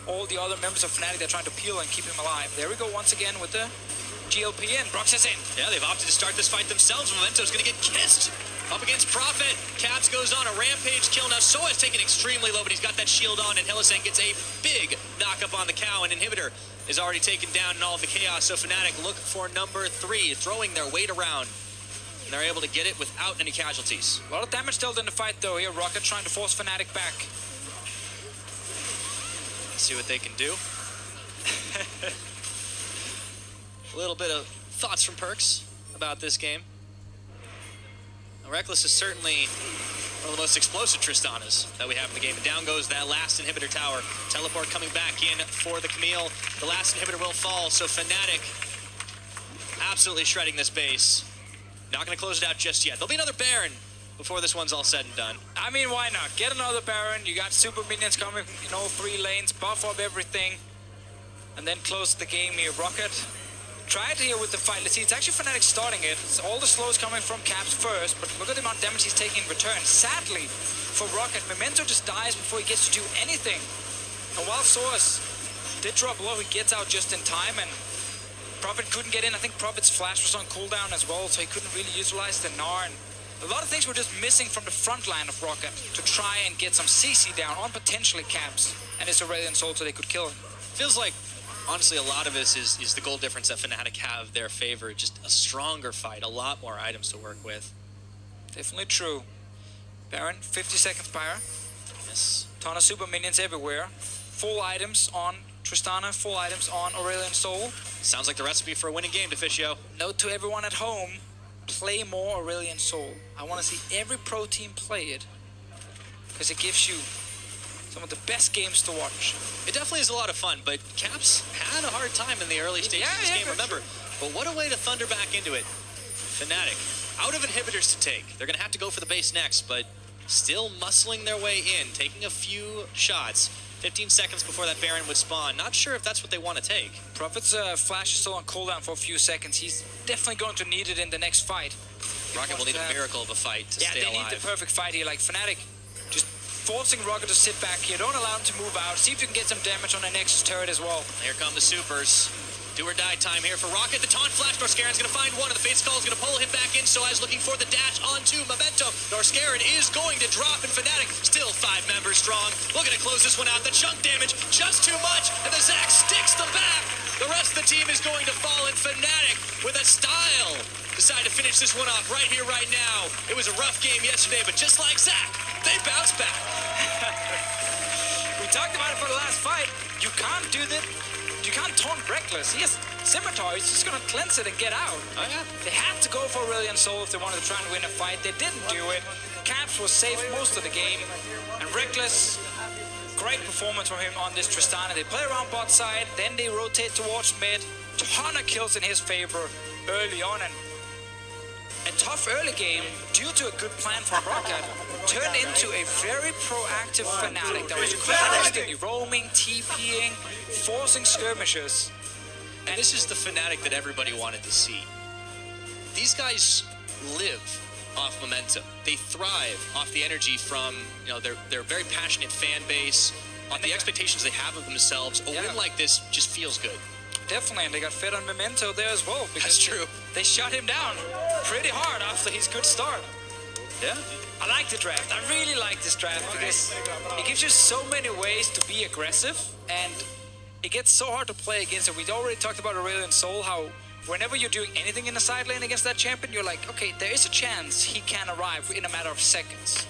all the other members of Fnatic they're trying to peel and keep him alive. There we go once again with the GLP in. Brox is in. Yeah, they've opted to start this fight themselves. Memento's going to get kissed up against Prophet. Caps goes on a rampage kill. Now Soa's taken extremely low, but he's got that shield on, and Hylissang gets a big knock up on the cow, and Inhibitor is already taken down in all of the chaos. So Fnatic look for number 3, throwing their weight around, and they're able to get it without any casualties. A lot of damage dealt in the fight though here. Rocket trying to force Fnatic back. Let's see what they can do. A little bit of thoughts from Perks about this game. Now, Reckless is certainly one of the most explosive Tristanas that we have in the game. And down goes that last inhibitor tower. Teleport coming back in for the Camille. The last inhibitor will fall, so Fnatic absolutely shredding this base. Not going to close it out just yet. There'll be another Baron before this one's all said and done. I mean, why not? Get another Baron. You got super minions coming in all 3 lanes. Buff up everything. And then close the game here. Rocket tried here with the fight. Let's see, it's actually Fnatic starting it. It's all the slows coming from Caps first, but look at the amount of damage he's taking in return. Sadly, for Rocket, Memento just dies before he gets to do anything. And while Source did drop low, he gets out just in time, and Prophet couldn't get in. I think Prophet's flash was on cooldown as well, so he couldn't really utilize the Gnar. And a lot of things were just missing from the front line of Rocket to try and get some CC down on potentially Caps and his Aurelion Soul so they could kill him. Feels like, honestly, a lot of this is the goal difference that Fnatic have their favor. Just a stronger fight, a lot more items to work with. Definitely true. Baron, 50 seconds Pyre. Yes. Ton of super minions everywhere. Full items on Tristana, full items on Aurelion Soul. Sounds like the recipe for a winning game, Deficio. Note to everyone at home, play more Aurelion Soul. I want to see every pro team play it, because it gives you some of the best games to watch. It definitely is a lot of fun, but Caps had a hard time in the early stages of this game, remember. But what a way to thunder back into it. Fnatic, out of inhibitors to take. They're going to have to go for the base next, but still muscling their way in, taking a few shots. 15 seconds before that Baron would spawn. Not sure if that's what they want to take. Prophet's flash is still on cooldown for a few seconds. He's definitely going to need it in the next fight. Rocket will need a miracle of a fight to stay alive. Yeah, they need the perfect fight here. Like Fnatic just forcing Rocket to sit back here. Don't allow him to move out. See if you can get some damage on the Nexus turret as well. Here come the supers. Do or die time here for Rocket. The taunt flash. Noscaran's going to find one, and the Fate's Call is going to pull him back in. So as looking for the dash onto Memento. Noscaran is going to drop, and Fnatic still 5 members strong. Looking to close this one out. The chunk damage just too much, and the Zac sticks them back. The rest of the team is going to fall, and Fnatic with a style decide to finish this one off right here, right now. It was a rough game yesterday, but just like Zac, they bounce back. We talked about it for the last fight. You can't do that. You can't taunt Reckless. He has Scimitar. He's just going to cleanse it and get out. Oh, yeah. They had to go for Aurelion Soul if they wanted to try and win a fight. They didn't do it. Caps was safe most of the game. And Reckless, great performance from him on this Tristana. They play around bot side, then they rotate towards mid. Ton of kills in his favor early on, and a tough early game, due to a good plan from Rocket, turned into a very proactive Fnatic that was constantly roaming, TPing, forcing skirmishes. And this is the Fnatic that everybody wanted to see. These guys live off momentum. They thrive off the energy from, you know, their very passionate fan base, on the expectations they have of themselves. A win like this just feels good. Definitely, and they got fed on Memento there as well. That's true. They shut him down pretty hard after his good start. Yeah. I like the draft. I really like this draft because it gives you so many ways to be aggressive, and it gets so hard to play against it. We already talked about Aurelion Soul, how whenever you're doing anything in the side lane against that champion, you're like, okay, there is a chance he can arrive in a matter of seconds.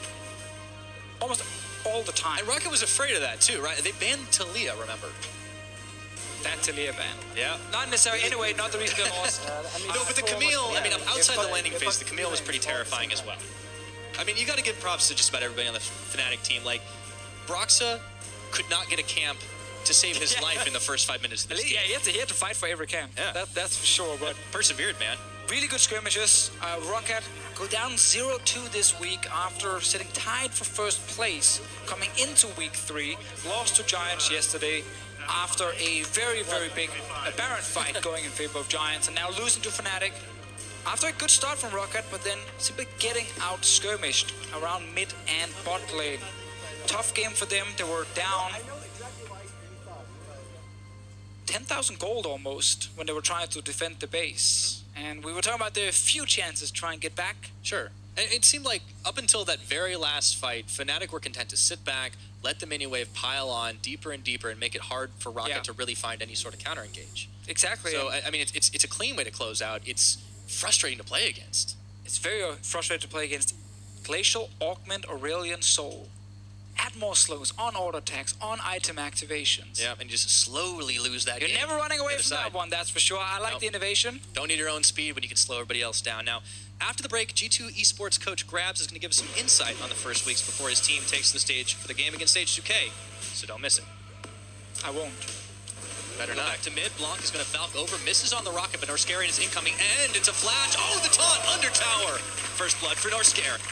Almost all the time. And Rocket was afraid of that too, right? They banned Talia, remember? That Talia ban. Yeah. Not necessarily. Anyway, not the reason they lost. No, but the Camille, I mean, outside the landing phase, the Camille was pretty terrifying as well. I mean, you got to give props to just about everybody on the Fnatic team. Like, Broxa could not get a camp to save his life in the first 5 minutes of this game. Yeah, he had to fight for every camp. Yeah. That's for sure. But persevered, man. Really good skirmishes. Rocket go down 0-2 this week after sitting tied for first place coming into week 3. Lost to Giants yesterday after a very, very big Baron fight going in favor of Giants, and now losing to Fnatic after a good start from Rocket, but then simply getting out skirmished around mid and bot lane. Tough game for them. They were down 10,000 gold almost when they were trying to defend the base. And we were talking about the few chances to try and get back. Sure. And it seemed like up until that very last fight, Fnatic were content to sit back, let the mini wave pile on deeper and deeper, and make it hard for Rocket to really find any sort of counter engage. Exactly. So, I mean, it's a clean way to close out. It's frustrating to play against. It's very frustrating to play against. Glacial, Augment, Aurelion, Soul. Add more slows on auto attacks, on item activations. Yeah, and just slowly lose that game. You're never running away from that one, that's for sure. I like the innovation. Don't need your own speed when you can slow everybody else down. Now, after the break, G2 esports coach Grabs is going to give us some insight on the first weeks before his team takes the stage for the game against H2K. So don't miss it. I won't. Better not. Back to mid. Blanc is going to falk over, misses on the rocket, but Norskeren is incoming, and it's a flash. Oh, the taunt under tower. First blood for Norskeren.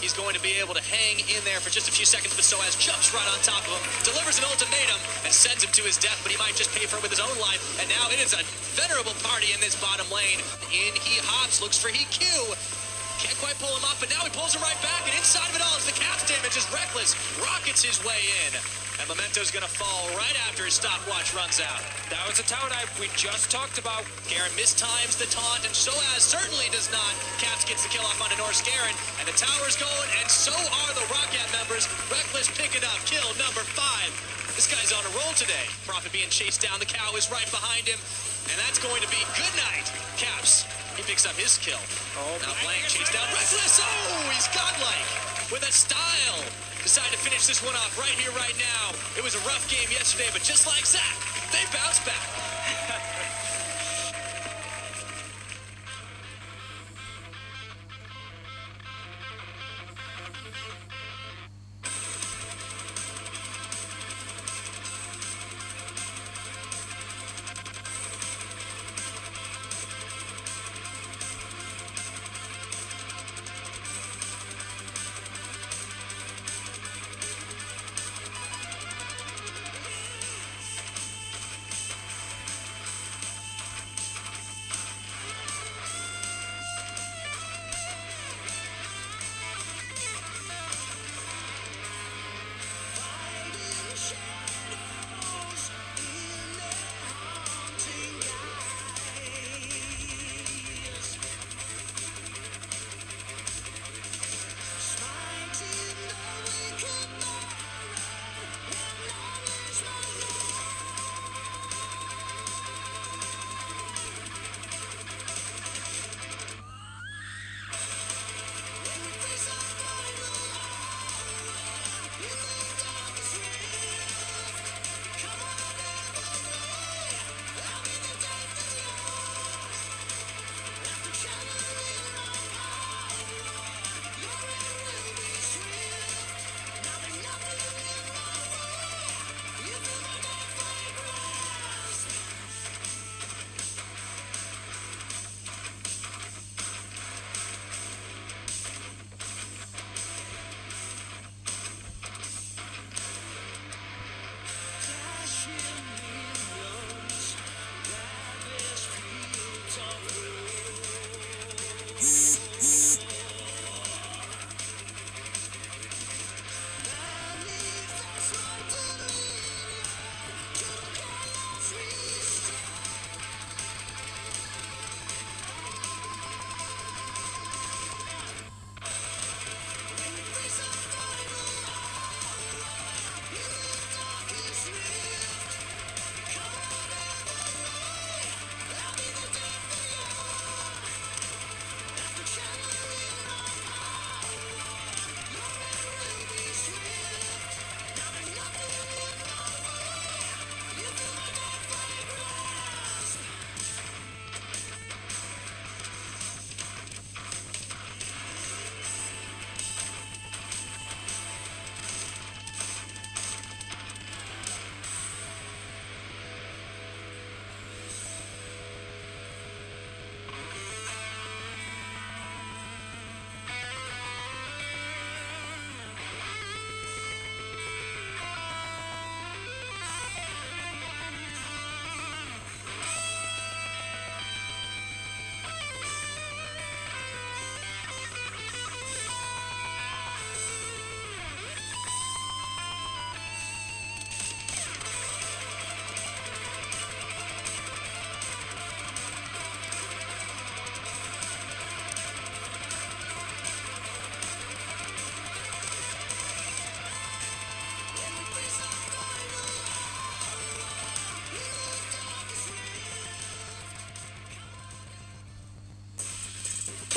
He's going to be able to hang in there for just a few seconds, but Soaz jumps right on top of him, delivers an ultimatum, and sends him to his death, but he might just pay for it with his own life, and now it is a venerable party in this bottom lane. In he hops, looks for EQ. Can't quite pull him up, but now he pulls him right back, and inside of it all is the Caps damage as Reckless rockets his way in. And Memento's gonna fall right after his stopwatch runs out. That was a tower dive we just talked about. Garen mistimes the taunt, and Soaz certainly does not. Caps gets the kill off onto Norskeren, and the tower's going, and so are the Rocket members. Reckless picking up kill number 5. This guy's on a roll today. Prophet being chased down, the cow is right behind him, and that's going to be good night. Caps, he picks up his kill. Oh, now Blank chased down Reckless. Oh, he's godlike with a style. Decided to finish this one off right here, right now. It was a rough game yesterday, but just like Zach, they bounced back.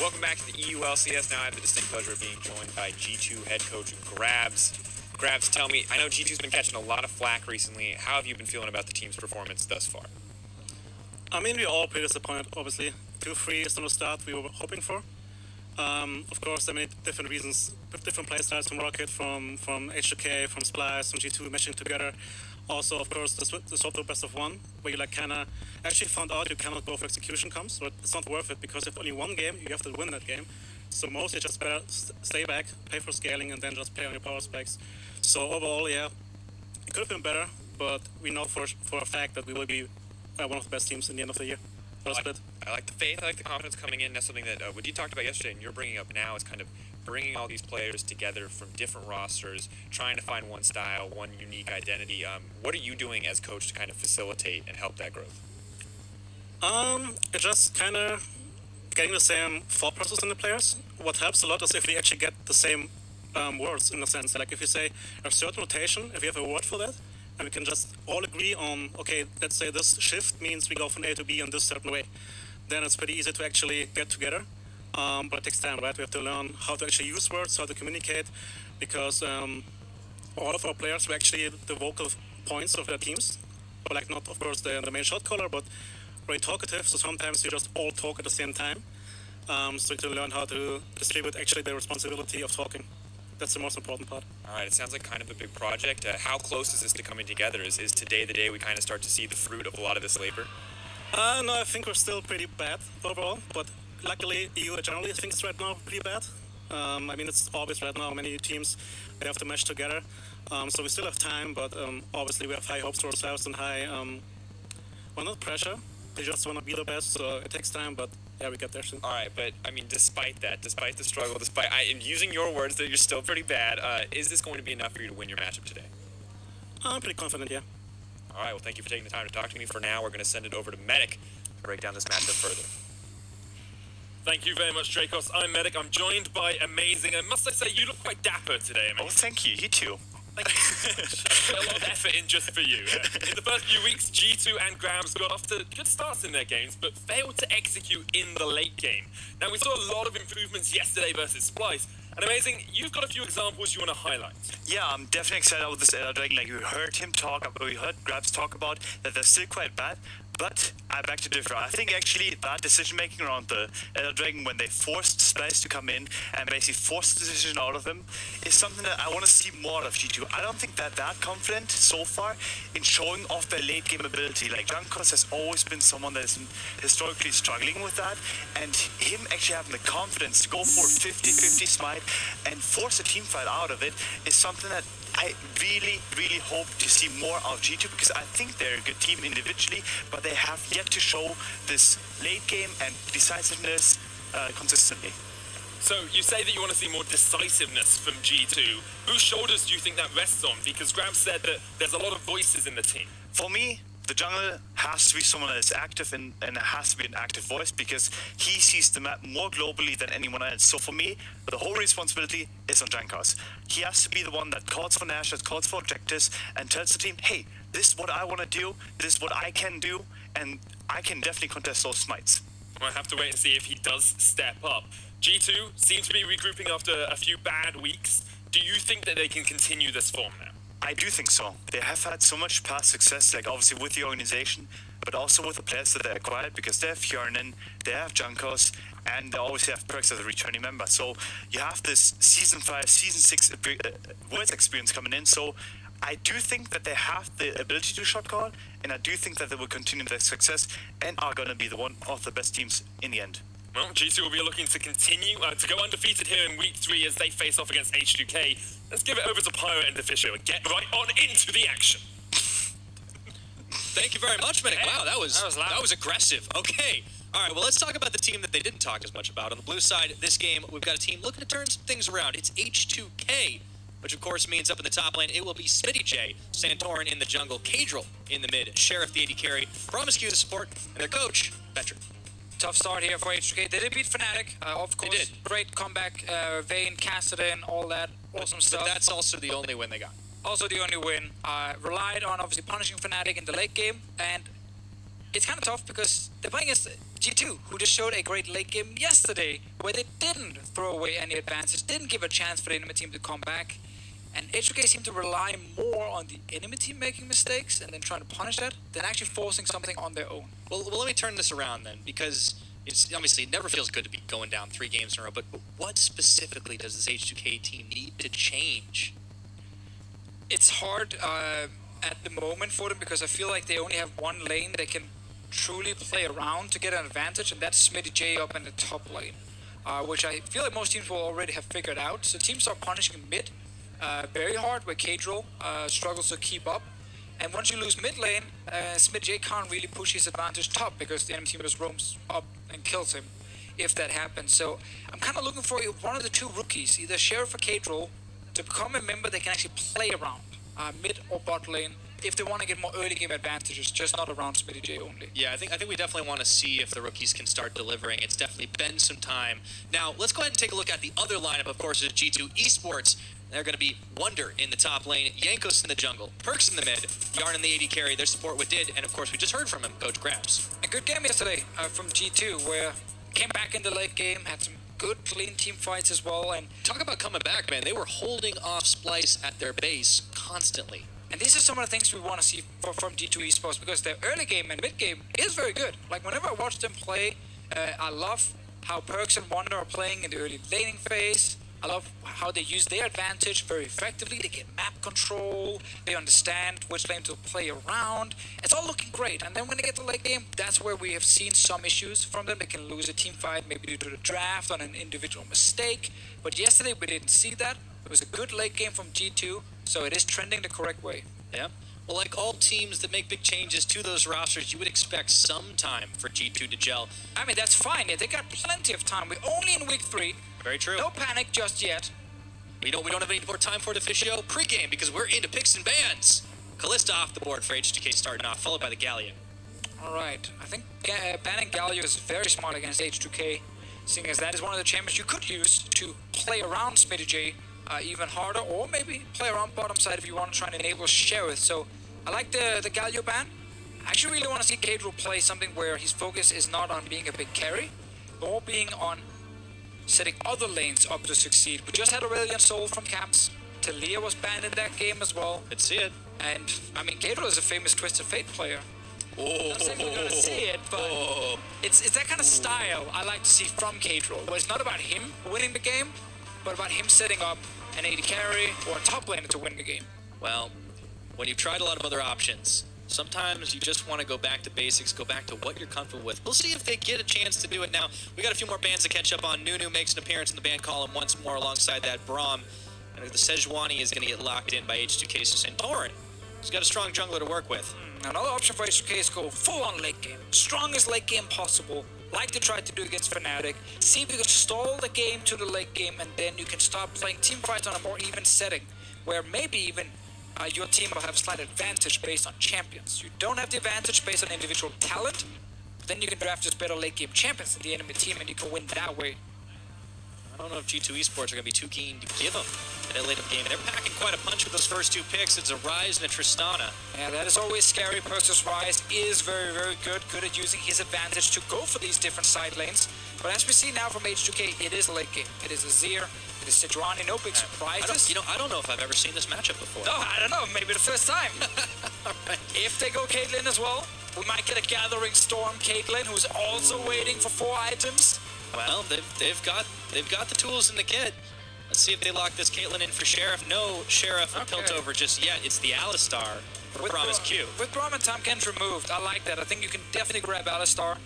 Welcome back to the EU LCS. Now I have the distinct pleasure of being joined by G2 head coach Grabs. Grabs, tell me, I know G2's been catching a lot of flack recently. How have you been feeling about the team's performance thus far? I mean, we're all pretty disappointed, obviously. 2-3 is not a start we were hoping for. Of course, there are many different reasons, different play styles from Rocket, from H2K, from Splice, from G2 meshing together. Also, of course, the sort of best of one, where you like kinda actually found out you cannot go for execution comps, but it's not worth it because if only one game, you have to win that game. So mostly just better stay back, pay for scaling, and then just play on your power specs. So overall, yeah, it could have been better, but we know for a fact that we will be one of the best teams in the end of the year. I like the faith, I like the confidence coming in. That's something that what you talked about yesterday and you're bringing up now is kind of bringing all these players together from different rosters, trying to find one style, one unique identity. What are you doing as coach to kind of facilitate and help that growth? It's just kind of getting the same thought process in the players. What helps a lot is if we actually get the same words in a sense. Like if you say a certain rotation, if you have a word for that, and we can just all agree on, okay, let's say this shift means we go from A to B in this certain way, then it's pretty easy to actually get together. But it takes time, right? We have to learn how to actually use words, how to communicate, because all of our players were actually the vocal points of their teams. But like not, of course, the main shot caller, but very talkative, so sometimes you just all talk at the same time. So to learn how to distribute actually the responsibility of talking. That's the most important part. All right, it sounds like kind of a big project. How close is this to coming together? Is today the day we kind of start to see the fruit of a lot of this labor? No, I think we're still pretty bad overall, but luckily EU generally thinks right now pretty bad. I mean, it's obvious right now many teams, they have to mesh together. So we still have time, but obviously we have high hopes for ourselves and high, well, not pressure. They just want to be the best, so it takes time, but yeah, we get there soon. All right, but I mean, despite that, despite the struggle, despite using your words that you're still pretty bad, is this going to be enough for you to win your matchup today? I'm pretty confident, yeah. All right, well, thank you for taking the time to talk to me. For now, we're going to send it over to Medic to break down this matchup further. Thank you very much, Dracos. I'm Medic. I'm joined by Amazing. And must I say, you look quite dapper today, Amazing. Oh, thank you. You too. Thank you. I put a lot of effort in just for you. In the first few weeks, G2 and Grams got off to good starts in their games, but failed to execute in the late game. Now, we saw a lot of improvements yesterday versus Splice. And Amazing, you've got a few examples you want to highlight. Yeah, I'm definitely excited about this Elder Dragon. Like, we heard him talk about, we heard Grabs talk about that they're still quite bad. But I beg to differ. I think actually that decision making around the Elder Dragon when they forced Splice to come in and basically forced the decision out of him is something that I want to see more of G2. I don't think that confident so far in showing off their late game ability. Like Junkos has always been someone that is historically struggling with that, and him actually having the confidence to go for 50-50 smite and force a team fight out of it is something that I really, really hope to see more of G2 because I think they're a good team individually, but they have yet to show this late game and decisiveness consistently. So you say that you want to see more decisiveness from G2. Whose shoulders do you think that rests on? Because Graham said that there's a lot of voices in the team. For me, the jungle has to be someone that is active and it has to be an active voice because he sees the map more globally than anyone else. So for me, the whole responsibility is on Jankos. He has to be the one that calls for Nash, that calls for objectives, and tells the team, hey, this is what I want to do, this is what I can do, and I can definitely contest those smites. We'll have to wait and see if he does step up. G2 seems to be regrouping after a few bad weeks. Do you think that they can continue this form now? I do think so. They have had so much past success, like obviously with the organization, but also with the players that they acquired because they have Fjörnen, they have Junkos, and they always have Perks as a returning member. So you have this Season 5, Season 6 Worlds experience coming in. So I do think that they have the ability to shot call, and I do think that they will continue their success and are going to be the one of the best teams in the end. Well, G2 will be looking to continue to go undefeated here in Week 3 as they face off against H2K. Let's give it over to Pyro and Official and get right on into the action. Thank you very much, Medic. Wow, that was aggressive. Okay. All right, well, let's talk about the team that they didn't talk as much about. On the blue side, this game, we've got a team looking to turn some things around. It's H2K, which of course means up in the top lane, it will be Smitty J, Santorin in the jungle, Cadril in the mid, Sheriff the AD carry, Promiscuous the support, and their coach, Veteran. Tough start here for H2K. They did beat Fnatic, of course. They did. Great comeback, Vayne, Kassadin, all that awesome stuff. But that's also the only win they got. Also the only win. Relied on obviously punishing Fnatic in the late game, and it's kind of tough because they're playing against G2, who just showed a great late game yesterday, where they didn't throw away any advantage, didn't give a chance for the enemy team to come back. And H2K seemed to rely more on the enemy team making mistakes and then trying to punish that than actually forcing something on their own. Well, let me turn this around then, because it's obviously it never feels good to be going down 3 games in a row, but what specifically does this H2K team need to change? It's hard at the moment for them because I feel like they only have one lane they can truly play around to get an advantage, and that's Smitty J up in the top lane, which I feel like most teams will already have figured out. So teams are punishing mid very hard, where Kadril struggles to keep up. And once you lose mid lane, Smitty J can't really push his advantage top because the enemy team just roams up and kills him if that happens. So I'm kind of looking for one of the 2 rookies, either Sheriff or Kadril, to become a member they can actually play around mid or bot lane if they want to get more early game advantages, just not around Smitty J only. Yeah, I think we definitely want to see if the rookies can start delivering. It's definitely been some time. Now, let's go ahead and take a look at the other lineup, of course, is G2 Esports. They're going to be Wonder in the top lane, Yankos in the jungle, Perks in the mid, Yarn in the AD carry, their support with Did, and of course we just heard from him, Coach Grabs. A good game yesterday from G2, where came back in the late game, had some good clean team fights as well. And talk about coming back, man. They were holding off Splice at their base constantly. And these are some of the things we want to see from G2 Esports, because their early game and mid game is very good. Like whenever I watch them play, I love how Perks and Wonder are playing in the early laning phase. I love how they use their advantage very effectively. They get map control, they understand which lane to play around. It's all looking great. And then when they get to the late game, that's where we have seen some issues from them. They can lose a team fight, maybe due to the draft on an individual mistake. But yesterday we didn't see that. It was a good late game from G2, so it is trending the correct way. Yeah. Well, like all teams that make big changes to those rosters, you would expect some time for G2 to gel. I mean, that's fine. Yeah, they got plenty of time. We're only in week 3. Very true. No panic just yet. We don't have any more time for it officio pregame because we're into picks and bans. Callista off the board for H2K starting off, followed by the Galio. All right. I think banning Galio is very smart against H2K, seeing as that is one of the champions you could use to play around Smitty J even harder, or maybe play around bottom side if you want to try and enable Sheriff. So I like the Galio ban. I actually really want to see Kadril play something where his focus is not on being a big carry, but more being on setting other lanes up to succeed. We just had Aurelion Soul from Caps. Talia was banned in that game as well. Let's see it. And, I mean, Kadril is a famous Twisted Fate player. Oh. Not saying we're going to see it, but it's that kind of style I like to see from Kadril, where it's not about him winning the game, but about him setting up an AD carry or a top laner to win the game. Well, when you've tried a lot of other options, sometimes you just want to go back to basics, go back to what you're comfortable with. We'll see if they get a chance to do it now. We got a few more bands to catch up on. Nunu makes an appearance in the band column once more alongside that Braum. And the Sejuani is going to get locked in by H2K. So Santorin, he's got a strong jungler to work with. Another option for H2K is go full on late game. Strongest late game possible, like they tried to do against Fnatic. See if you can stall the game to the late game, and then you can start playing team fights on a more even setting, where maybe even your team will have a slight advantage based on champions. You don't have the advantage based on individual talent, but then you can draft just better late game champions in the enemy team, and you can win that way. I don't know if G2 Esports are going to be too keen to give them that late game. They're packing quite a punch with those first 2 picks. It's a Ryze and a Tristana. Yeah, that is always scary. Perks' Ryze is very, very good at using his advantage to go for these different side lanes. But as we see now from H2K, it is a late game. It is Azir, it is Sejuani, no big surprises. I don't know if I've ever seen this matchup before. No, I don't know. Maybe the first time. Right. If they go Caitlyn as well, we might get a Gathering Storm Caitlyn, who's also waiting for 4 items. Well, they've got the tools in the kit. Let's see if they lock this Caitlyn in for Sheriff. No Sheriff or Piltover just yet. It's the Alistar for Promise Q. With Braum and Tahm removed, I like that. I think you can definitely grab Alistar.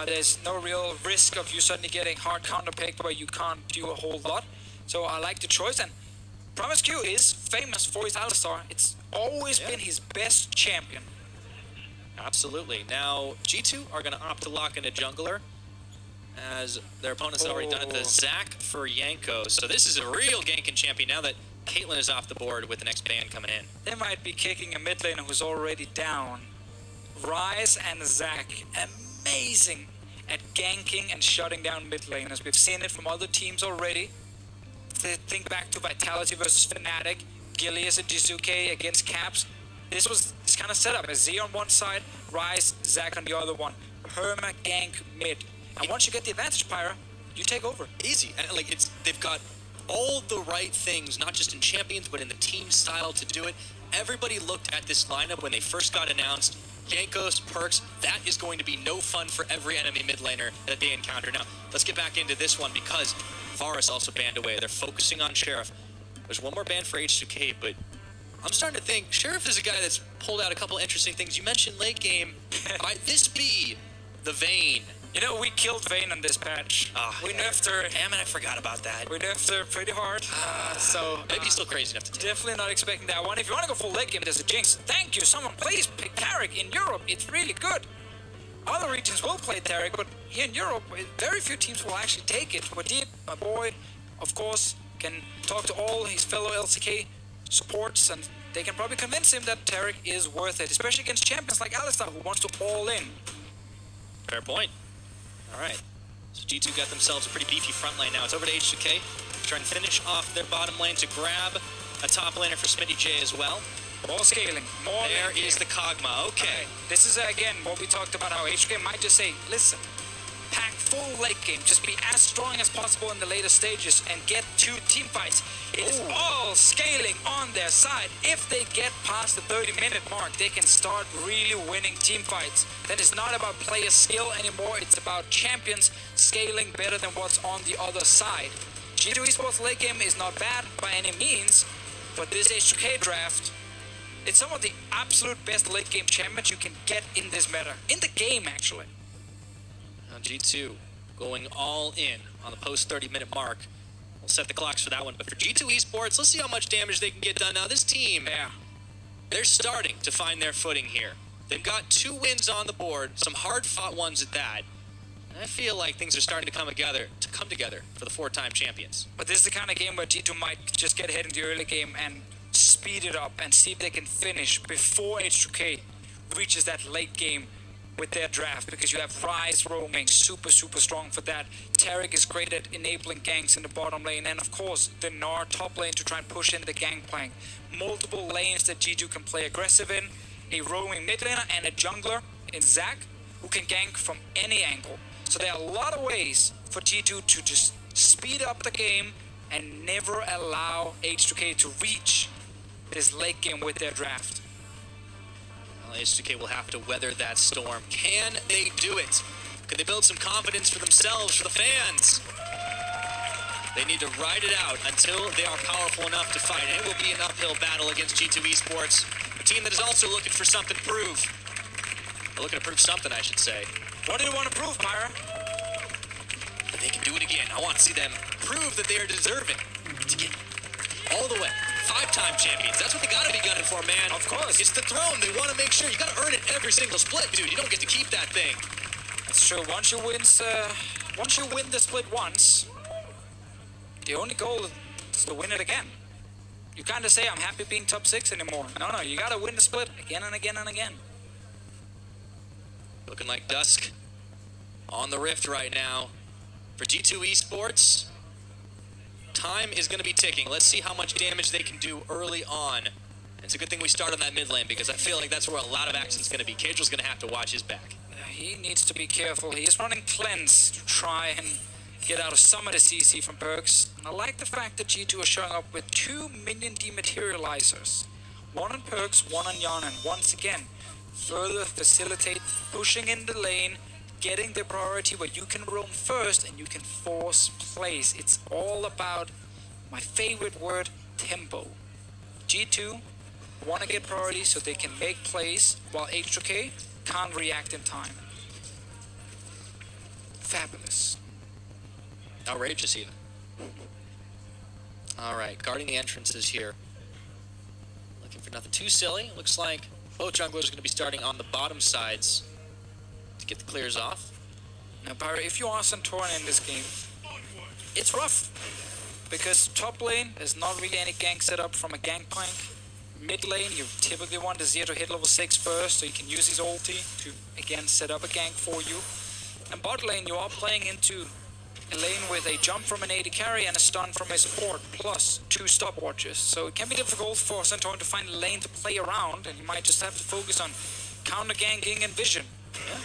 There's no real risk of you suddenly getting hard counterpicked where you can't do a whole lot. So I like the choice. And Promise Q is famous for his Alistar. It's always been his best champion. Absolutely. Now, G2 are going to opt to lock in a jungler, as their opponents had already done it. The Zac for Yanko. So this is a real ganking champion now that Caitlyn is off the board with the next ban coming in. They might be kicking a mid laner who's already down. Ryze and Zac, amazing at ganking and shutting down mid laners. We've seen it from other teams already. Think back to Vitality versus Fnatic, Gilius and Jizuke against Caps. This was this kind of setup. A Z on one side, Ryze, Zac on the other one. Perma gank mid And once you get the advantage, Pyra, you take over. Easy. And like they've got all the right things, not just in champions, but in the team style to do it. Everybody looked at this lineup when they first got announced. Jankos, Perks, that is going to be no fun for every enemy mid laner that they encounter. Now, let's get back into this one because Varus also banned away. They're focusing on Sheriff. There's one more ban for H2K, but I'm starting to think Sheriff is a guy that's pulled out a couple interesting things. You mentioned late game. Might this be the Vayne? You know, we killed Vayne on this patch. We nerfed her. Damn it, I forgot about that. We nerfed her pretty hard. So maybe he's still crazy enough to take. Definitely not expecting that one. If you want to go full late game, there's a Jinx. Thank you. Someone please pick Tarek in Europe. It's really good. Other regions will play Tarek, but here in Europe, very few teams will actually take it. Wadid, my boy, of course, can talk to all his fellow LCK supports, and they can probably convince him that Tarek is worth it, especially against champions like Alistar, who wants to all in. Fair point. All right, so G2 got themselves a pretty beefy front lane now. It's over to H2K, trying to finish off their bottom lane to grab a top laner for Smitty J as well. More scaling, more There is the Kog'Maw, okay. This is, again, what we talked about, how H2K might just say, listen, pack full late game, just be as strong as possible in the later stages and get 2 team fights. It is all scaling on their side. If they get past the 30-minute mark, they can start really winning team fights. Then it's not about player skill anymore, it's about champions scaling better than what's on the other side. G2 Esports late game is not bad by any means, but this H2K draft, it's some of the absolute best late game champions you can get in this meta. In the game, actually. Now G2 going all in on the post 30-minute mark. We'll set the clocks for that one. But for G2 Esports, let's see how much damage they can get done. Now this team, they're starting to find their footing here. They've got 2 wins on the board, some hard-fought ones at that. And I feel like things are starting to come together for the 4-time champions. But this is the kind of game where G2 might just get ahead in the early game and speed it up and see if they can finish before H2K reaches that late game with their draft, because you have Ryze roaming super strong for that. Tarek is great at enabling ganks in the bottom lane, and of course the Gnar top lane to try and push in the gangplank. Multiple lanes that G2 can play aggressive in, a roaming mid laner and a jungler in Zac who can gank from any angle. So there are a lot of ways for G2 to just speed up the game and never allow H2K to reach this late game with their draft. Well, H2K will have to weather that storm. Can they do it? Could they build some confidence for themselves, for the fans? They need to ride it out until they are powerful enough to fight. And it will be an uphill battle against G2 Esports, a team that is also looking for something to prove. They're looking to prove something, I should say. What do you want to prove, Pyra? That they can do it again. I want to see them prove that they are deserving to get all the way. 5-time champions. That's what they gotta be gunning for, man. Of course. It's the throne. They want to make sure. You gotta earn it every single split, dude. You don't get to keep that thing. That's true. Once you win the split once, the only goal is to win it again. You kind of say, I'm happy being top 6 anymore. No, you gotta win the split again and again and again. Looking like dusk on the rift right now for G2 Esports. Time is going to be ticking. Let's see how much damage they can do early on. It's a good thing we start on that mid lane, because I feel like that's where a lot of action is going to be. Caedrel's going to have to watch his back. He needs to be careful. He is running Cleanse to try and get out of some of the CC from Perks. And I like the fact that G2 are showing up with 2 minion dematerializers. One on Perks, one on Yarn, and once again, further facilitate pushing in the lane, getting the priority where you can roam first and you can force plays. It's all about, my favorite word, tempo. G2 want to get priority so they can make plays, while H2K can't react in time. Fabulous. Outrageous even. Alright, guarding the entrances here. Looking for nothing too silly. Looks like both junglers are going to be starting on the bottom sides to get the clears off. Now, Pyra, if you are Santorin in this game, it's rough. Because top lane, there's not really any gank set up from a gangplank. Mid lane, you typically want the Zero to hit level 6 first, so you can use his ulti to, again, set up a gank for you. And bot lane, you are playing into a lane with a jump from an AD carry and a stun from a support, plus 2 stopwatches. So it can be difficult for Santorin to find a lane to play around, and you might just have to focus on counter ganking and vision.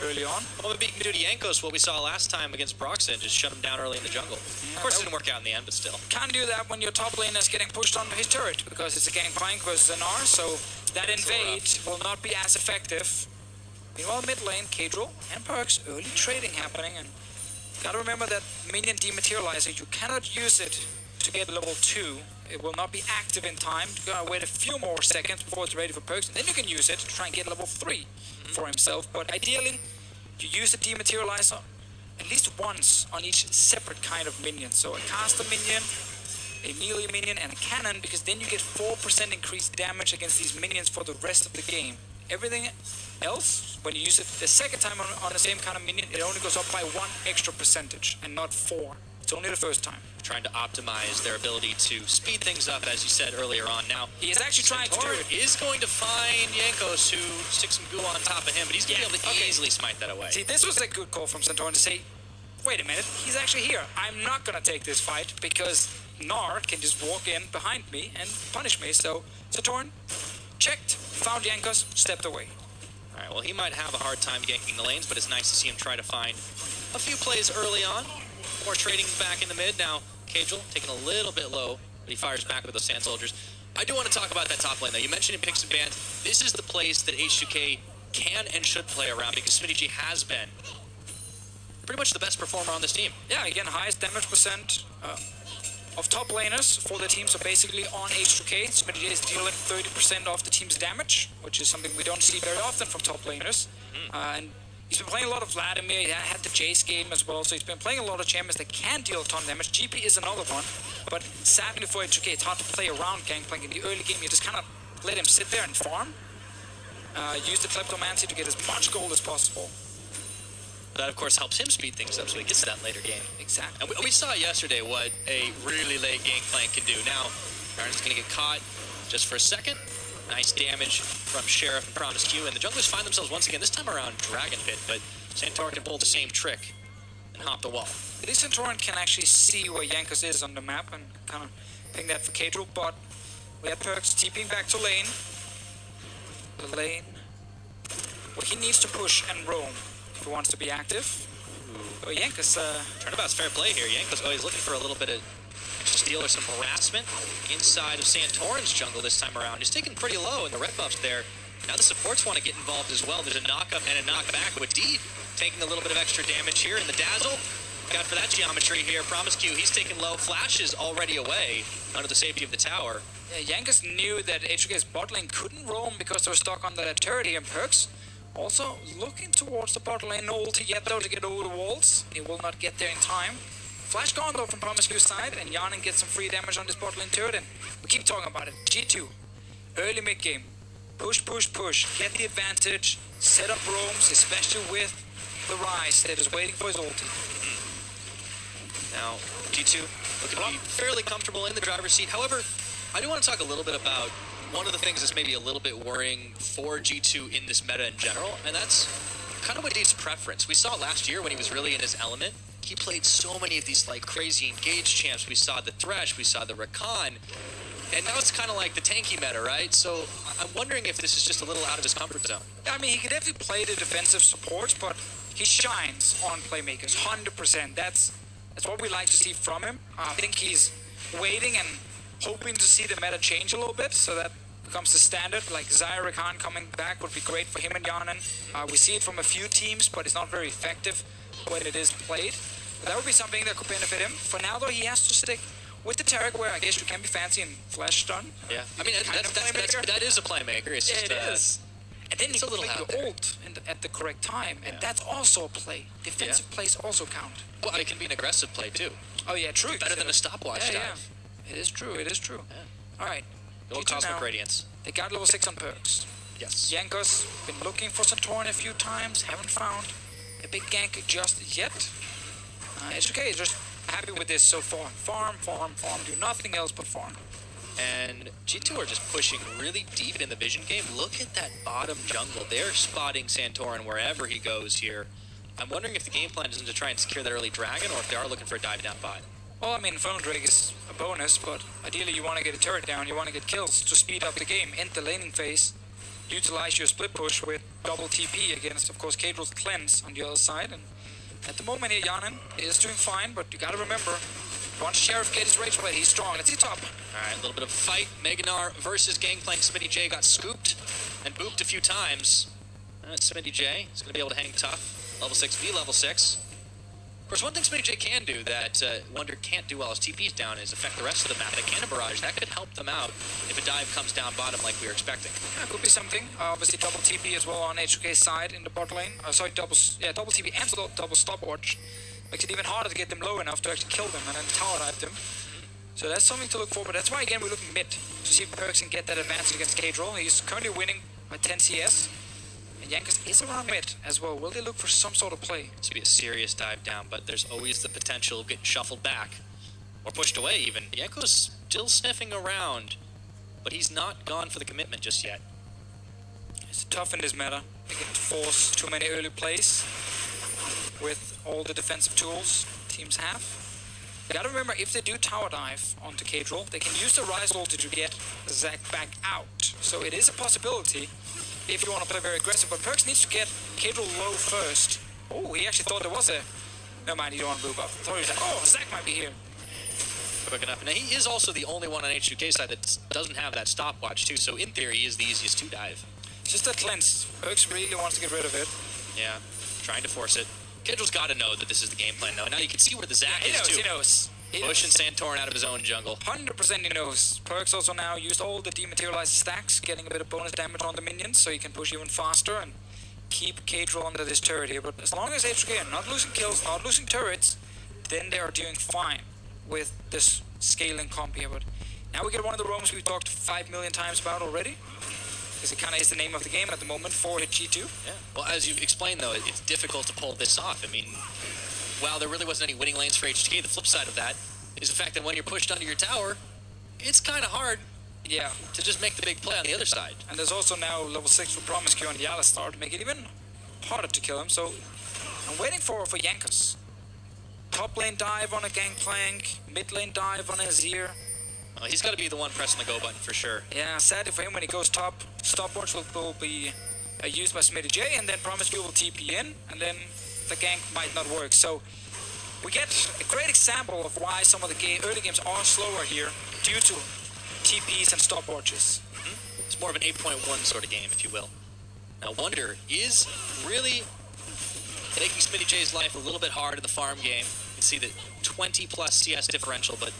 early on. Well, maybe he can do to Jankos what we saw last time against Broxton, just shut him down early in the jungle. Of course, it didn't work out in the end, but still. Can't do that when your top lane is getting pushed onto his turret, because it's a gangplank versus an R, so that invade will not be as effective. Meanwhile, mid lane, Kadril and Perks, early trading happening, and gotta remember that minion dematerializer, you cannot use it to get level 2. It will not be active in time. You gotta wait a few more seconds before it's ready for Perks, and then you can use it to try and get level 3 for himself. But ideally, you use the dematerializer at least once on each separate kind of minion. So a caster minion, a melee minion, and a cannon, because then you get 4% increased damage against these minions for the rest of the game. Everything else, when you use it the second time on the same kind of minion, it only goes up by 1 extra percentage and not 4. It's only the first time. Trying to optimize their ability to speed things up, as you said earlier on. Now, he is actually trying to do it. Is going to find Jankos, who sticks some goo on top of him, but he's going to be able to easily smite that away. See, this was a good call from Santorin to say, wait a minute, he's actually here. I'm not going to take this fight because Gnar can just walk in behind me and punish me. So Santorin checked, found Jankos, stepped away. All right, well, he might have a hard time ganking the lanes, but it's nice to see him try to find a few plays early on. More trading back in the mid. Now, Kadril taking a little bit low, but he fires back with those Sand Soldiers. I do want to talk about that top lane, though. You mentioned in picks and bans, this is the place that H2K can and should play around, because SmittyG has been pretty much the best performer on this team. Yeah, again, highest damage percent of top laners for the team, so basically on H2K, SmittyG is dealing 30% of the team's damage, which is something we don't see very often from top laners. And he's been playing a lot of Vladimir. He had the Jace game as well, so he's been playing a lot of champions that can deal a ton of damage. GP is another one, but sadly for H2K, it's hard to play around Gangplank. In the early game, you just kind of let him sit there and farm. Use the Kleptomancy to get as much gold as possible. That, of course, helps him speed things up so he gets to that later game. Exactly. And we saw yesterday what a really late Gangplank can do. Now, Baron's going to get caught just for a second. Nice damage from Sheriff and Promise Q, and the junglers find themselves once again, this time around, Dragon Pit, but Santorin can pull the same trick and hop the wall. At least Santorin can actually see where Jankos is on the map and kind of ping that for Kadril, but we have Perks TPing back to lane. The lane, well, he needs to push and roam if he wants to be active. Oh, Jankos, Turnabout's fair play here. Jankos, he's looking for a little bit of steal or some harassment inside of Santorin's jungle this time around. He's taken pretty low in the red buffs there. Now the supports want to get involved as well. There's a knock-up and a knock-back. Wadid taking a little bit of extra damage here in the Dazzle. Got for that geometry here. Promise Q, he's taken low. Flash is already away under the safety of the tower. yeah, Jankos knew that H2K's bot lane couldn't roam because they were stuck on the turret here, and Perks also looking towards the bot lane. No ulti yet though to get over the walls. He will not get there in time. Flash gone though from Promise Q's side, and Yanin gets some free damage on this bot lane turret, and we keep talking about it. G2, early mid game, push, push, push, get the advantage, set up roams, especially with the Rise that is waiting for his ulti. Now, G2 looking to be fairly comfortable in the driver's seat. However, I do want to talk a little bit about one of the things that's maybe a little bit worrying for G2 in this meta in general, and that's kind of Wadid's preference. We saw last year when he was really in his element, he played so many of these like crazy engaged champs. We saw the Thresh, we saw the Rakan, and now it's kind of like the tanky meta, right? So I'm wondering if this is just a little out of his comfort zone. I mean, he can definitely play the defensive supports, but he shines on playmakers, 100%. That's what we like to see from him. I think he's waiting and hoping to see the meta change a little bit, so that becomes the standard. Like Zyra Khan coming back would be great for him and Yanin. We see it from a few teams, but it's not very effective when it is played. But that would be something that could benefit him. For now, though, he has to stick with the Tarek, where I guess you can be fancy and flash stun. Yeah, I mean, that is a playmaker. It's just, it is. And then it's you a little play out your there. ult at the correct time, and that's also a play. Defensive plays also count. Well, it can be an aggressive play too. Oh yeah, true. Better than a stopwatch dive. Yeah. It is true, it is true. Yeah. Alright. Little Cosmic Radiance. They got level 6 on Perks. Yes. Yankos been looking for Santorin a few times, haven't found a big gank just yet. It's okay, just happy with this so far. Farm, farm, farm, do nothing else but farm. And G2 are just pushing really deep in the vision game. Look at that bottom jungle. They're spotting Santorin wherever he goes here. I'm wondering if the game plan isn't to try and secure that early dragon, or if they are looking for a dive down bot. Well, I mean, Infernal Drake is a bonus, but ideally you want to get a turret down, you want to get kills to speed up the game in the laning phase. utilize your split push with double TP against, of course, Cadrill's cleanse on the other side. And at the moment here, Yanin is doing fine, but you gotta remember, once Sheriff gets his Rage Blade, he's strong. Let's see top. Alright, a little bit of a fight. Meganar versus Gangplank. Smitty J got scooped and booped a few times. Smitty J is going to be able to hang tough. Level 6 v level 6. Of course, one thing Smitty J can do that Wonder can't do while his TP's down is affect the rest of the map. That Cannon Barrage, that could help them out if a dive comes down bottom like we were expecting. Yeah, could be something. Obviously, double TP as well on HOK's side in the bot lane. Sorry, double TP and double stopwatch. Makes it even harder to get them low enough to actually kill them and then tower dive them. So that's something to look for, but that's why, again, we're looking mid to see if Perks can get that advantage against Cadrill. He's currently winning by 10 CS. And Jankos is around mid as well. Will they look for some sort of play? This would be a serious dive down, but there's always the potential of getting shuffled back. Or pushed away, even. Jankos still sniffing around, but he's not gone for the commitment just yet. It's tough in this meta. They can force too many early plays with all the defensive tools teams have. You gotta remember, if they do tower dive onto Cadrill, they can use the Rise ulti to get Zac back out. So it is a possibility if you want to play very aggressive, but Perks needs to get Cadrill low first. Oh, he actually thought there was a... Never mind, you don't want to move up. I thought he was like, oh, Zac might be here. Quick enough. Now, he is also the only one on H2K side that doesn't have that stopwatch, too, so in theory, he is the easiest to dive. Just that cleanse. Perks really wants to get rid of it. Yeah, trying to force it. Cadrill's got to know that this is the game plan, though. Now you can see where the Zac is, too. He knows. Pushing Santorin out of his own jungle. 100% he knows. Perks also now used all the dematerialized stacks, getting a bit of bonus damage on the minions, so he can push even faster and keep Cadrill under this turret here. But as long as HK are not losing kills, not losing turrets, then they are doing fine with this scaling comp here. But now we get one of the roams we talked 5 million times about already, because it kind of is the name of the game at the moment, 4-hit G2. Yeah. Well, as you explained, though, it's difficult to pull this off. I mean, while there really wasn't any winning lanes for HTK, the flip side of that is the fact that when you're pushed under your tower, it's kind of hard to just make the big play on the other side. And there's also now level 6 for Promiscue on the Alistar to make it even harder to kill him. So I'm waiting for Jankos. Top lane dive on a Gangplank, mid lane dive on a Azir. He's got to be the one pressing the go button for sure. Yeah, sadly for him, when he goes top, stopwatch will be used by Smitty J, and then Promiscue will TP in, and then the gank might not work. So we get a great example of why some of the early games are slower here due to TPs and stopwatches. It's more of an 8.1 sort of game, if you will. Now, Wonder is really making Smitty J's life a little bit hard in the farm game. You can see the 20 plus CS differential, but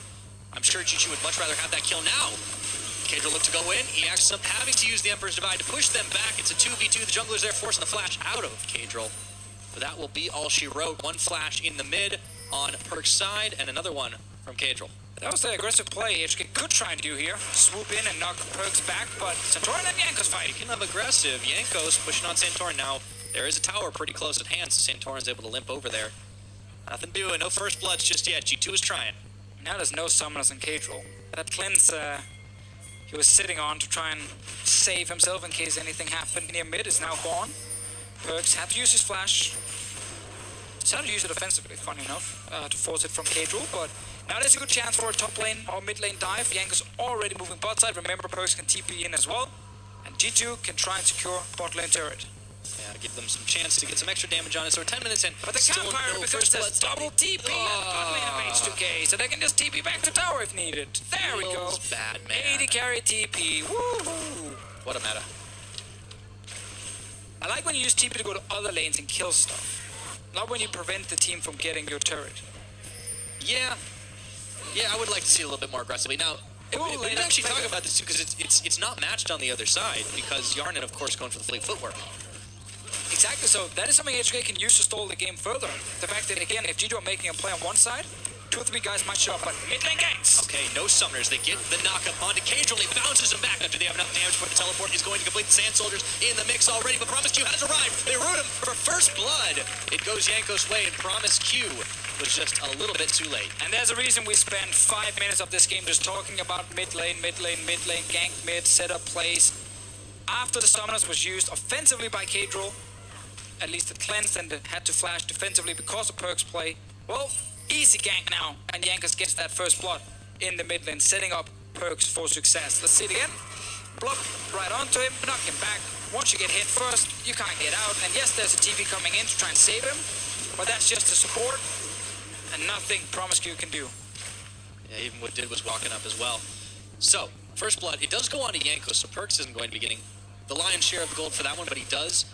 I'm sure Chi-Chi would much rather have that kill now. Cadrill looked to go in. He ends up having to use the Emperor's Divide to push them back. It's a 2v2. The jungler's there forcing the flash out of Cadrill. But that will be all she wrote. One flash in the mid on Perk's side, and another one from Cadrill. That was the aggressive play HK could try and do here. Swoop in and knock Perks back, but Santorin and Jankos fighting. Speaking of aggressive, Jankos pushing on Santorin. Now, there is a tower pretty close at hand, so Santorin's able to limp over there. Nothing doing, no first bloods just yet. G2 is trying. Now there's no summoners in Cadrill. That cleanse he was sitting on to try and save himself in case anything happened near mid is now gone. Perks had to use his flash. He's had to use it offensively, funny enough, to force it from Cadrill, but now there's a good chance for a top lane or mid lane dive. Jankos already moving bot side. Remember, Perks can TP in as well, and G2 can try and secure bot lane turret. Yeah, give them some chance to get some extra damage on it. So we're 10 minutes in. But the campfire, because there's double TP at bot lane of H2K, so they can just TP back to tower if needed. There we go. Bad, man. 80 carry TP. Woohoo! What a meta. I like when you use TP to go to other lanes and kill stuff. Not when you prevent the team from getting your turret. Yeah, I would like to see it a little bit more aggressively. Now, we didn't actually talk about this too, because it's not matched on the other side, because Yarnin, of course, going for the fleet footwork. Exactly, so that is something HK can use to stall the game further. The fact that, again, if G2 are making a play on one side, 2 or 3 guys might show up, but mid lane ganks. Okay, no summoners. They get the knockup onto Cadrill. He bounces him back after they have enough damage for the teleport. Is going to complete the Sand Soldiers in the mix already, but Promiscue has arrived. They root him for first blood. It goes Jankos' way, and Promiscue was just a little bit too late. And there's a reason we spent 5 minutes of this game just talking about mid lane, gank mid, setup plays. After the summoners was used offensively by Cadrill, at least it cleansed and had to flash defensively because of Perks' play. Well, easy gank now, and Jankos gets that first blood in the mid lane, setting up Perks for success. Let's see it again. Block right onto him, knock him back. once you get hit first, you can't get out. And yes, there's a TP coming in to try and save him, but that's just a support, and nothing Promiscu can do. Yeah, even what did was walking up as well. So, first blood, it does go on to Yanko, so Perks isn't going to be getting the lion's share of the gold for that one, but he does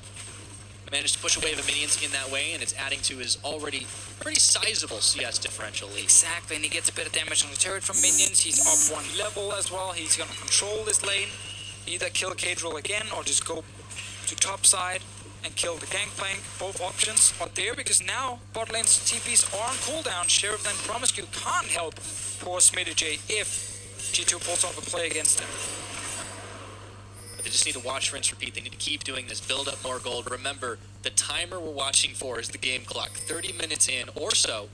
manage to push a wave of minions in that way, and it's adding to his already pretty sizable CS differential lead. Exactly, and he gets a bit of damage on the turret from minions. He's up 1 level as well. He's going to control this lane. Either kill Cadril again or just go to top side and kill the gangplank. Both options are there because now bot lane's TPs are on cooldown. Sheriff and Promiscu can't help poor Smitty J if G2 pulls off a play against him. But they just need to watch, rinse, repeat. They need to keep doing this, build up more gold. Remember, the timer we're watching for is the game clock. 30 minutes in or so,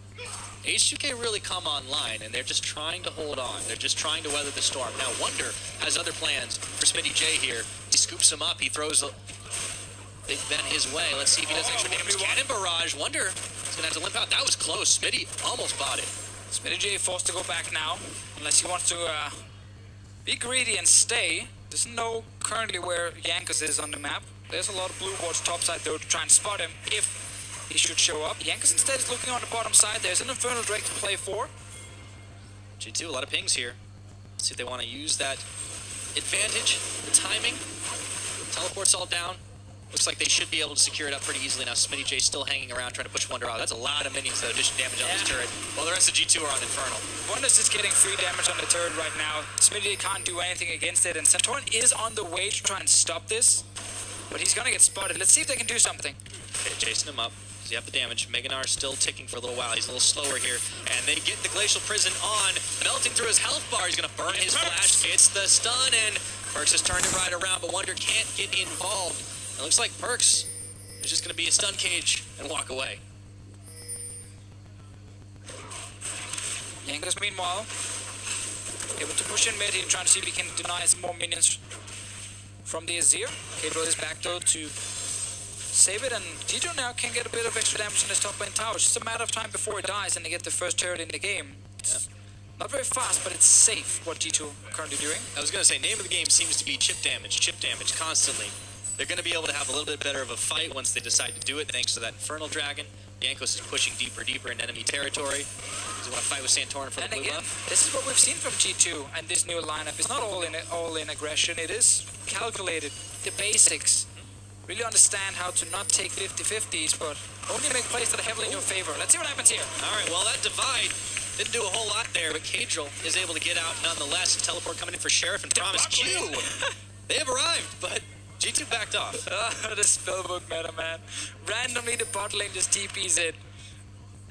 H2K really come online, and they're just trying to hold on. They're just trying to weather the storm. Now, Wonder has other plans for Smitty J here. He scoops him up. He throws a big Ben his way. Let's see if he does extra damage. Cannon barrage. Wonder is going to have to limp out. That was close. Smitty almost bought it. Smitty J forced to go back now, unless he wants to be greedy and stay. Doesn't know currently where Yankos is on the map. There's a lot of blue wards topside though to try and spot him if he should show up. Yankos instead is looking on the bottom side. There's an Infernal Drake to play for. G2, a lot of pings here. Let's see if they want to use that advantage, the timing. Teleport's all down. Looks like they should be able to secure it up pretty easily now. Smitty J still hanging around trying to push Wonder out. That's a lot of minions that addition damage on this turret. While the rest of G2 are on Infernal. Wonder's just getting free damage on the turret right now. Smitty J can't do anything against it, and Santorin is on the way to try and stop this. But he's gonna get spotted. Let's see if they can do something. Okay, chasing him up. Does he have the damage? Meganar still ticking for a little while. He's a little slower here. And they get the Glacial Prison on. Melting through his health bar. He's gonna burn his flash. Gets the stun, and Perks has turned it right around, but Wonder can't get involved. It looks like Perks is just gonna be a stun cage and walk away. Yankos, meanwhile, able to push in mid. He's trying to see if he can deny some more minions from the Azir. Cable is back though to save it, and G2 now can get a bit of extra damage on his top lane tower. It's just a matter of time before it dies and they get the first turret in the game. Yeah. Not very fast, but it's safe what G2 are currently doing. I was gonna say, name of the game seems to be chip damage constantly. They're gonna be able to have a little bit better of a fight once they decide to do it, thanks to that Infernal Dragon. Yankos is pushing deeper in enemy territory. Does he want to fight with Santorin for the blue buff? This is what we've seen from G2 and this new lineup. It's not all in aggression. It is calculated, the basics. Really understand how to not take 50-50s, but only make plays that are heavily in your favor. Let's see what happens here. All right, well, that divide didn't do a whole lot there, but Cadril is able to get out nonetheless. Teleport coming in for Sheriff and Promiscu. They have arrived, but G2 backed off. The spellbook meta, man. Randomly, the bot lane just TPs it.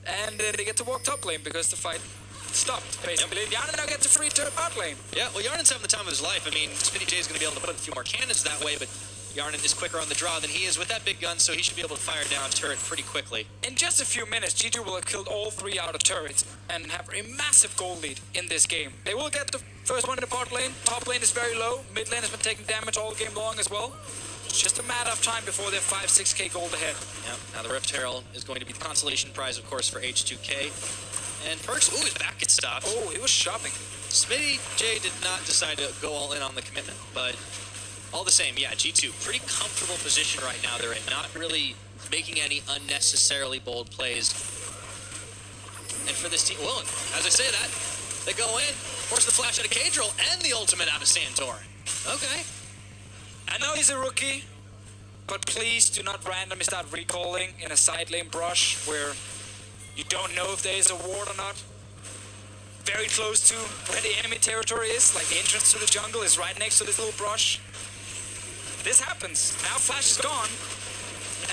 And then they get to walk top lane because the fight stopped, basically. Yep. Yarnan now gets a free turret bot lane. Yeah, well, Yarnan's having the time of his life. I mean, Smitty J is going to be able to put a few more cannons that way, but Yarnan is quicker on the draw than he is with that big gun, so he should be able to fire down turret pretty quickly. In just a few minutes, G2 will have killed all 3 outer turrets and have a massive goal lead in this game. They will get the first one in the bot lane. Top lane is very low. Mid lane has been taking damage all game long as well. It's just a matter of time before they're 5-6k gold ahead. Yeah, now the Rift Herald is going to be the consolation prize, of course, for H2K. And Perks, ooh, his back gets stopped. Oh, he was shopping. Smitty J did not decide to go all in on the commitment, but all the same, yeah, G2, pretty comfortable position right now. They're in, not really making any unnecessarily bold plays. And for this team, well, as I say that, they go in, force the flash out of Cadril, and the ultimate out of Santorin. Okay. I know he's a rookie, but please do not randomly start recalling in a side lane brush where you don't know if there is a ward or not. Very close to where the enemy territory is, like the entrance to the jungle is right next to this little brush. This happens. Now Flash is gone.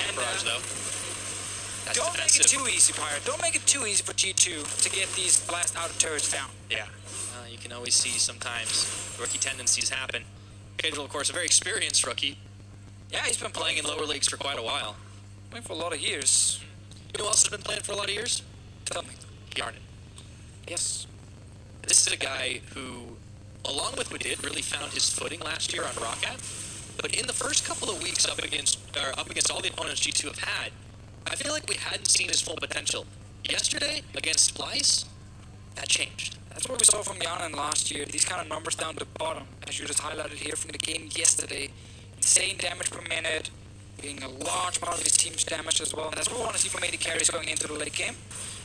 And barrage, though. That's don't defensive. make it too easy, Pirate. Don't make it too easy for G2 to get these blast outer turrets down. Yeah. You can always see sometimes rookie tendencies happen. Cadril, of course, a very experienced rookie. Yeah, he's been Playing in lower leagues for quite a while. Playing for a lot of years. You know who else has been playing for a lot of years? Tell me. Yarnan. Yes. This is a guy who, along with Wadid, really found his footing last year on Roccat. But in the first couple of weeks up against all the opponents G2 have had, I feel like we hadn't seen his full potential. Yesterday, against Splice, that changed. That's what we saw from Yarnan last year. These kind of numbers down the bottom, as you just highlighted here from the game yesterday. insane damage per minute, being a large part of his team's damage as well. And that's what we want to see from AD carries going into the late game.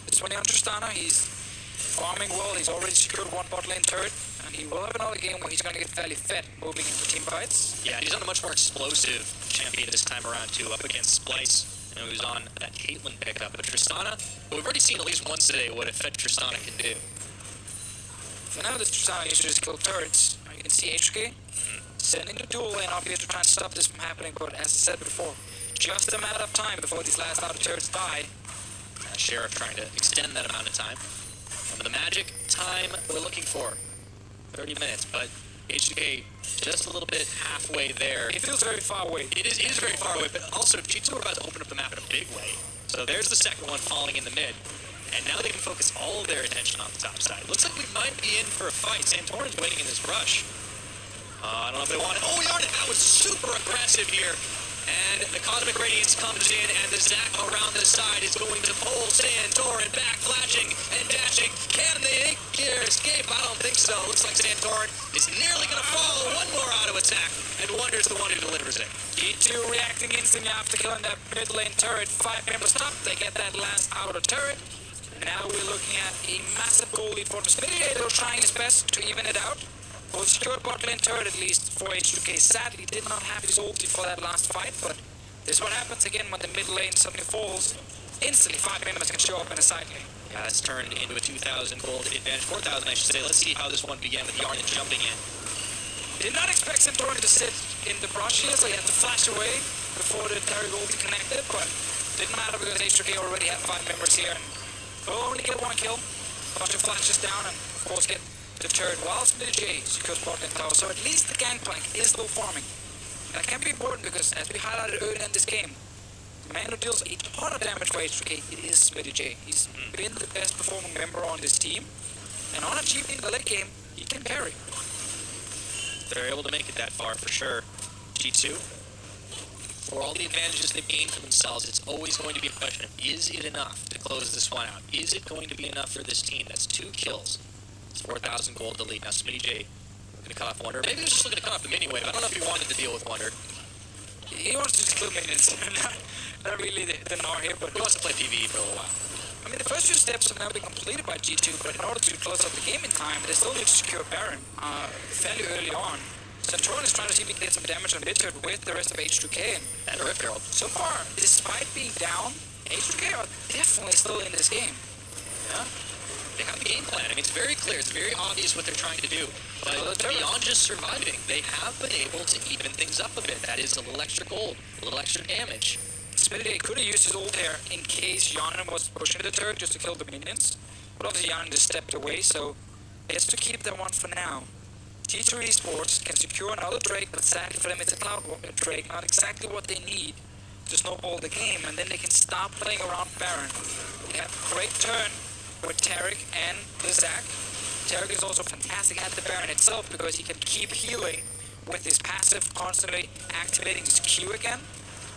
This one on Tristana, he's farming well, he's already secured one bot lane turret, and he will have another game where he's going to get fairly fed moving into team fights. Yeah, he's on a much more explosive champion this time around too, up against Splice, who's on that Caitlyn pickup. But Tristana, we've already seen at least once today what a fed Tristana can do. For now, this Tristana used to just kill turrets. You can see HK sending the dual lane up here to try and stop this from happening, but as I said before, just a matter of time before these last outer turrets die. Sheriff trying to extend that amount of time. The magic time we're looking for, 30 minutes, but HK just a little bit halfway there. It feels very far away. It is very far away, but also G2 are about to open up the map in a big way. So there's the second one falling in the mid, and now they can focus all of their attention on the top side. Looks like we might be in for a fight. Santorin's waiting in this rush. I don't know if they want it. Oh, Yarden, that was super aggressive here. And the Cosmic Radiance comes in, and the Zac around the side is going to pull Santorin back, flashing and dashing. Can they escape? I don't think so. Looks like Santorin is nearly going to follow one more auto attack, and Wonder's the one who delivers it. G2 reacting instantly after killing that mid lane turret. 5 members top, they get that last outer turret. Now we're looking at a massive goal lead for the Spinnator, trying his best to even it out. Well, secured bot lane turret at least for H2K. Sadly, did not have his ulti for that last fight, but this is what happens again when the mid lane suddenly falls. Instantly, 5 members can show up in a side lane. Yeah, that's turned into a 2,000 gold advantage, 4,000 I should say. Let's see how this one began with Yarden jumping in. Did not expect Santorin to sit in the brush here, so he had to flash away before the Terry ulti connected, but didn't matter because H2K already had 5 members here, and will only get 1 kill. Bunch of flashes down, and of course get the turret whilst the J secures bot lane tower, so at least the gangplank is still farming. That can be important because, as we highlighted earlier in this game, the man who deals a ton of damage for H2K, it is Smitty J. He's been the best performing member on this team, and on achieving the late game, he can parry. They're able to make it that far for sure. G2, for all the advantages they've gained for themselves, it's always going to be a question of, is it enough to close this one out? Is it going to be enough for this team? That's 2 kills. It's 4,000 gold to lead. Now Smitty J going to cut off Wonder. Maybe he's just looking to cut off the mini wave. I don't know if he wanted to deal with Wonder. He wants to just kill minions. not really the gnar here, but he wants to play PvE for a little while. I mean, the first few steps have now been completed by G2, but in order to close up the game in time, they still need to secure Baron fairly early on. Santorin is trying to see if he can get some damage on Bitter with the rest of H2K, and a Rift Herald. So far, despite being down, H2K are definitely still in this game. Yeah. They have a game plan. I mean, it's very clear. It's very obvious what they're trying to do. But beyond just surviving, they have been able to even things up a bit. That is a little extra gold, a little extra damage. Spinnator could have used his ult there in case Yanin was pushing the turret just to kill the minions. But obviously Yanin just stepped away, so he has to keep that one for now. G2 Esports can secure another Drake, but sadly for them it's a Cloud Drake, not exactly what they need to snowball the game, and then they can stop playing around Baron. They have a great turn with Taric and the Zac. Taric is also fantastic at the Baron itself because he can keep healing with his passive, constantly activating his Q again.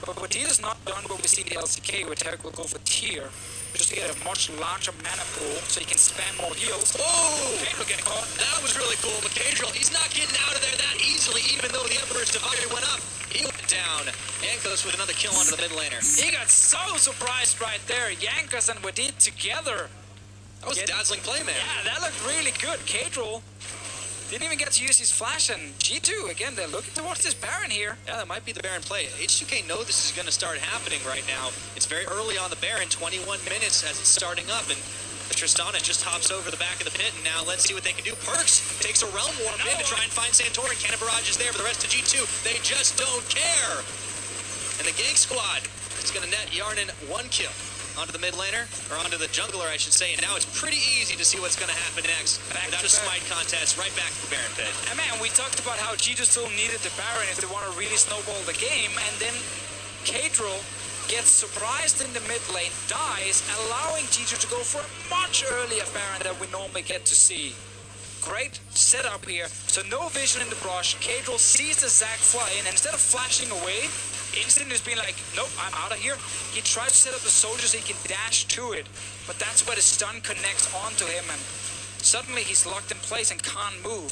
But what he has not done what we see in the LCK, where Taric will go for tier, just to get a much larger mana pool so he can spam more heals. Oh! Cadril getting caught. That was really cool. But Cadril, he's not getting out of there that easily, even though the Emperor's Divider went up. He went down. Yankos with another kill onto the mid laner. He got so surprised right there. Yankos and Wadid together. That was a dazzling play, man. Yeah, that looked really good. Cadril didn't even get to use his flash, and G2, again, they're looking towards this Baron here. Yeah, that might be the Baron play. H2K know this is going to start happening right now. It's very early on the Baron, 21 minutes as it's starting up, and the Tristana just hops over the back of the pit, and now let's see what they can do. Perks takes a Realm Warp in to try and find Santorin. Cannon Barrage is there for the rest of G2. They just don't care. And the Gank Squad is going to net Yarnin 1 kill. Onto the mid laner, or onto the jungler, I should say, and now it's pretty easy to see what's going to happen next. Without a smite contest, right back to the Baron pit. And man, we talked about how G2 still needed the Baron if they want to really snowball the game, and then Cadril gets surprised in the mid lane, dies, allowing G2 to go for a much earlier Baron than we normally get to see. Great setup here, so no vision in the brush. Cadril sees the Zac fly in, and instead of flashing away, Instant is being like, nope, I'm out of here. He tries to set up the soldiers so he can dash to it, but that's where the stun connects onto him, and suddenly he's locked in place and can't move.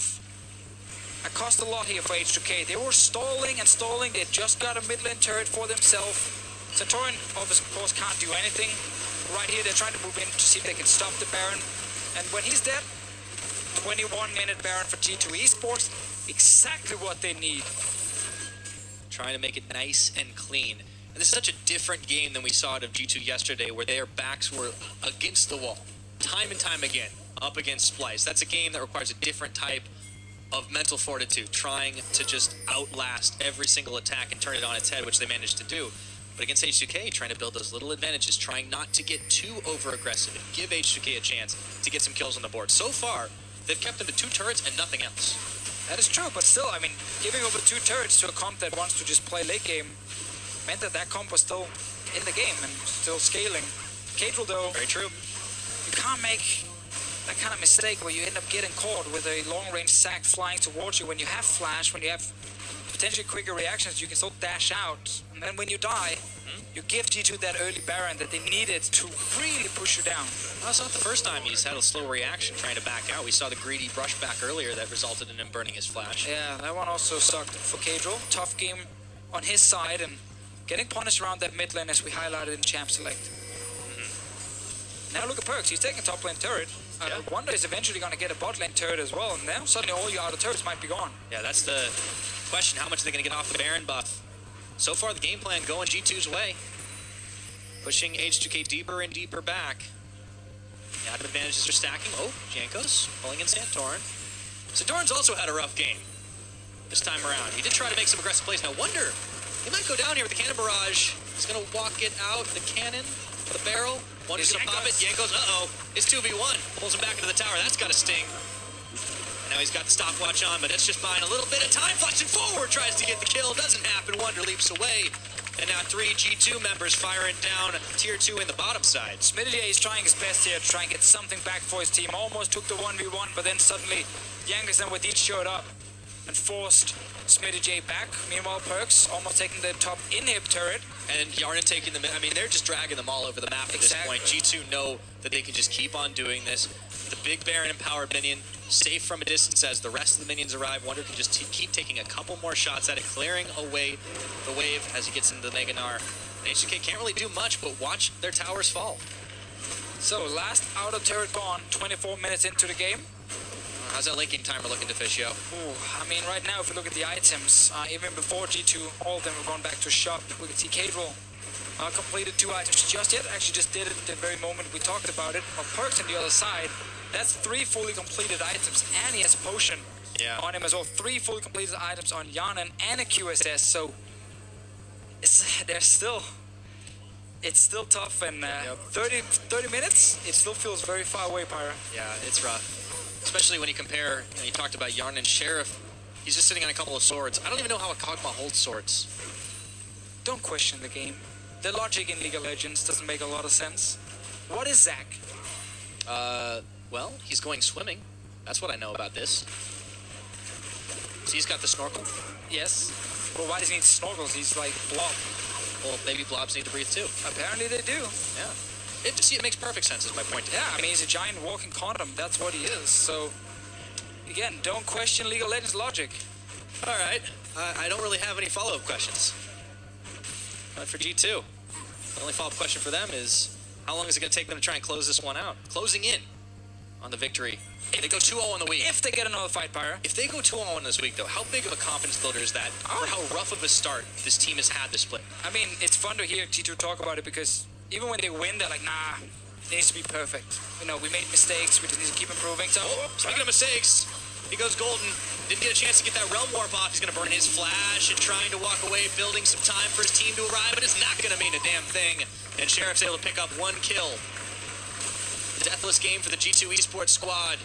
It cost a lot here for H2K. They were stalling and stalling. They just got a mid lane turret for themselves. Santorin, of course, can't do anything. Right here, they're trying to move in to see if they can stop the Baron. And when he's dead, 21-minute Baron for G2 Esports. Exactly what they need. Trying to make it nice and clean. And this is such a different game than we saw it of G2 yesterday, where their backs were against the wall, time and time again, up against Splice. That's a game that requires a different type of mental fortitude, trying to just outlast every single attack and turn it on its head, which they managed to do. But against H2K, trying to build those little advantages, trying not to get too over-aggressive and give H2K a chance to get some kills on the board. So far, they've kept them to 2 turrets and nothing else. That is true, but still, I mean, giving over 2 turrets to a comp that wants to just play late game meant that that comp was still in the game and still scaling. Cadril, though, Very true. you can't make that kind of mistake where you end up getting caught with a long-range sack flying towards you when you have flash, when you have potentially quicker reactions, you can still dash out. And then when you die, you give G2 that early Baron that they needed to really push you down. Well, it's not the first time he's had a slow reaction trying to back out. We saw the greedy brush back earlier that resulted in him burning his flash. Yeah, that one also sucked for Cadril. Tough game on his side and getting punished around that mid lane as we highlighted in Champ Select. Now look at Perks, he's taking top lane turret. Wonder is eventually going to get a bot lane turret as well, and now suddenly all your other turrets might be gone. Yeah, that's the question. How much are they going to get off the Baron buff? So far, the game plan going G2's way. Pushing H2K deeper and deeper back. The added advantages are stacking. Oh, Jankos pulling in Santorin. Santorin's also had a rough game this time around. He did try to make some aggressive plays. Now, Wonder, he might go down here with the cannon barrage. He's going to walk it out, the cannon, the barrel. Wonder's going to pop it. Jankos, uh-oh, it's 2v1. Pulls him back into the tower. That's got to sting. Now he's got the stopwatch on, but that's just buying a little bit of time. Flashing forward, tries to get the kill. Doesn't happen. Wonder leaps away. And now 3 G2 members firing down tier 2 in the bottom side. Smitty is trying his best here to try and get something back for his team. Almost took the 1v1, but then suddenly Jankos and Wadid showed up and forced Smitty J back. Meanwhile, Perks almost taking the top inhib turret. And Yarnan taking them. I mean, they're just dragging them all over the map at this point. G2 know that they can just keep on doing this. The big Baron empowered minion, safe from a distance as the rest of the minions arrive. Wonder can just keep taking a couple more shots at it, clearing away the wave as he gets into the Mega Gnar. And H2K can't really do much, but watch their towers fall. So, last outer turret gone, 24 minutes into the game. How's that late game timer looking, Deficio? Ooh, I mean, right now, if we look at the items, even before G2, all of them have gone back to shop. We can see Cadril completed 2 items just yet. Actually, just did it at the very moment we talked about it. While Perks on the other side, that's 3 fully completed items, and he has a potion on him as well. 3 fully completed items on Yarnan and a QSS. So it's still tough, and 30 minutes, it still feels very far away, Pyra. Yeah, it's rough. Especially when you compare, you talked about Yarnan Sheriff. He's just sitting on a couple of swords. I don't even know how a Kog'Maw holds swords. Don't question the game. The logic in League of Legends doesn't make a lot of sense. What is Zac? Well, he's going swimming. That's what I know about this. So he's got the snorkel? Yes. Well, why does he need snorkels? He's like Blob. Well, maybe blobs need to breathe too. Apparently they do. Yeah. It makes perfect sense is my point. Yeah, I mean, he's a giant walking condom. That's what he is. So, again, don't question League of Legends logic. All right. I don't really have any follow-up questions. But for G2, the only follow-up question for them is, how long is it going to take them to try and close this one out? Closing in on the victory. They go 2-0 on the week. If they get another fight, Pyra. If they go 2-0 on this week, though, how big of a confidence builder is that for how rough of a start this team has had this split? I mean, it's fun to hear G2 talk about it because even when they win, they're like, nah, it needs to be perfect. You know, we made mistakes, we just need to keep improving. So, speaking of mistakes, he goes golden. Didn't get a chance to get that Realm Warp off. He's going to burn his flash and trying to walk away, building some time for his team to arrive, but it's not going to mean a damn thing. And Sheriff's able to pick up 1 kill. Deathless game for the G2 Esports squad.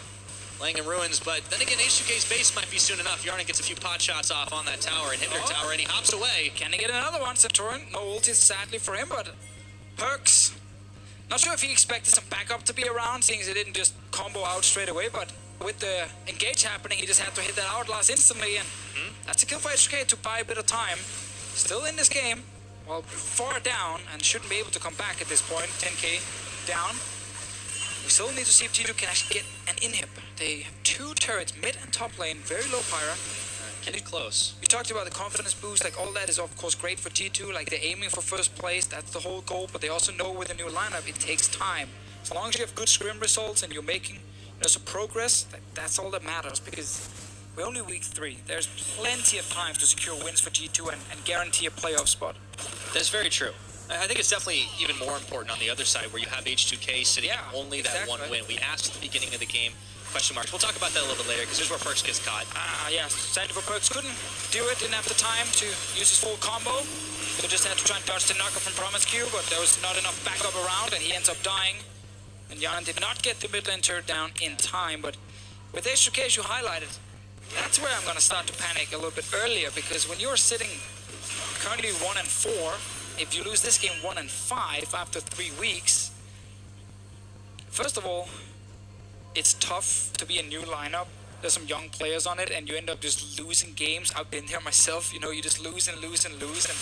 Laying in ruins, but then again, H2K's base might be soon enough. Yarnan gets a few pot shots off on that tower, inhibitor tower, and he hops away. Can they get another one, Santorin? No ulti, sadly for him, but Perks. Not sure if he expected some backup to be around, seeing as he didn't just combo out straight away, but with the engage happening, he just had to hit that Hourglass instantly, and that's a kill for H2K to buy a bit of time. Still in this game, well, far down, and shouldn't be able to come back at this point. 10k down. We still need to see if G2 can actually get an inhib. They have 2 turrets, mid and top lane, very low Pyra. Getting close. We talked about the confidence boost, like all that is of course great for G2, like they're aiming for first place, that's the whole goal, but they also know with a new lineup it takes time. As long as you have good scrim results and you're making some progress, that's all that matters, because we're only week 3. There's plenty of time to secure wins for G2 and guarantee a playoff spot. That's very true. I think it's definitely even more important on the other side where you have H2K sitting at only that one win. We asked at the beginning of the game, question marks. We'll talk about that a little bit later because here's where Perks gets caught. Yeah, sadly for Perks, couldn't do it, didn't have the time to use his full combo. He just had to try and dodge the knocker from Promise Q, but there was not enough backup around and he ends up dying. And Jan did not get the mid lane turret down in time, but with H2K as you highlighted, that's where I'm going to start to panic a little bit earlier, because when you're sitting currently 1-4, if you lose this game 1-5 after 3 weeks, first of all, it's tough to be a new lineup. There's some young players on it, and you end up just losing games. I've been there myself, you know, you just lose and lose and lose, and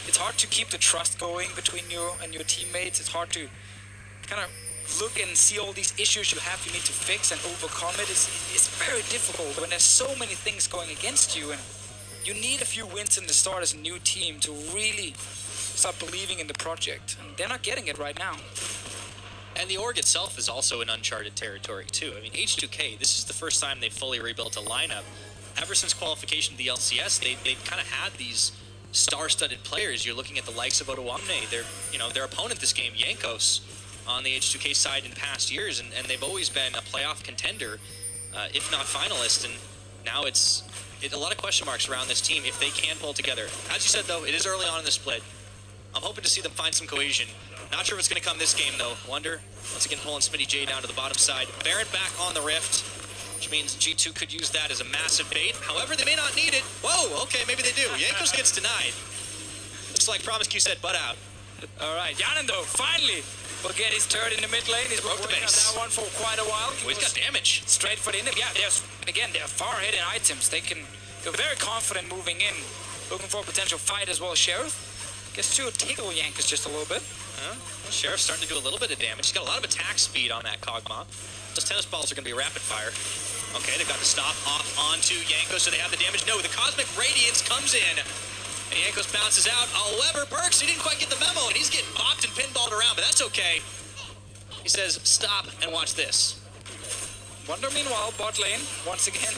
it's hard to keep the trust going between you and your teammates. It's hard to kind of look and see all these issues you have, you need to fix and overcome it. It's very difficult when there's so many things going against you, and you need a few wins in the start as a new team to really start believing in the project, and they're not getting it right now. And the org itself is also in uncharted territory too. I mean, H2K, this is the first time they've fully rebuilt a lineup. Ever since qualification to the LCS, they've kind of had these star-studded players. You're looking at the likes of Otoamne, their opponent this game, Jankos, on the H2K side in past years, and they've always been a playoff contender, if not finalist, and now it's a lot of question marks around this team if they can pull together. As you said though, it is early on in the split. I'm hoping to see them find some cohesion. Not sure if it's going to come this game though. Wonder, once again pulling Smitty J down to the bottom side. Baron back on the Rift, which means G2 could use that as a massive bait. However, they may not need it. Whoa, okay, maybe they do. Jankos gets denied. Looks like Promise Q said butt out. Alright, Janen though, finally will get his turret in the mid lane. He's been working on that one for quite a while. He's got damage. Straight for the end. Yeah, they're far ahead in items. They're very confident moving in, looking for a potential fight as well as Sheriff. Gets to tickle Jankos just a little bit. Well, Sheriff's starting to do a little bit of damage. He's got a lot of attack speed on that Kog'Maw. Those tennis balls are going to be rapid fire. Okay, they've got the stop off onto Jankos, so they have the damage. No, the Cosmic Radiance comes in. And Jankos bounces out. However, Perks, he didn't quite get the memo, and he's getting bopped and pinballed around, but that's okay. He says, stop and watch this. Wonder, meanwhile, bot lane, once again,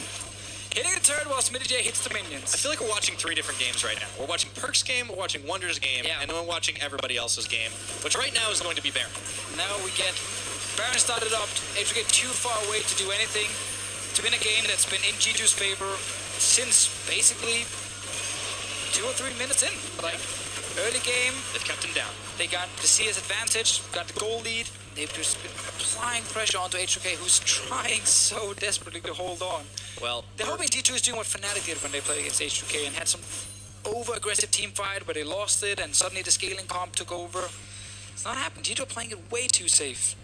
hitting the turret while Smitty J hits the minions. I feel like we're watching 3 different games right now. We're watching Perks' game, we're watching Wonder's game, and then we're watching everybody else's game, which right now is going to be Baron. Now we get Baron started up, H2K too far away to do anything, to win a game that's been in G2's favor since basically 2 or 3 minutes in. Like, early game, they've kept him down. They got the CS advantage, got the goal lead. They've just been applying pressure onto H2K, who's trying so desperately to hold on. Well, they're hoping G2 is doing what Fnatic did when they played against H2K and had some over-aggressive team fight, but they lost it, and suddenly the scaling comp took over. It's not happening. G2 are playing it way too safe.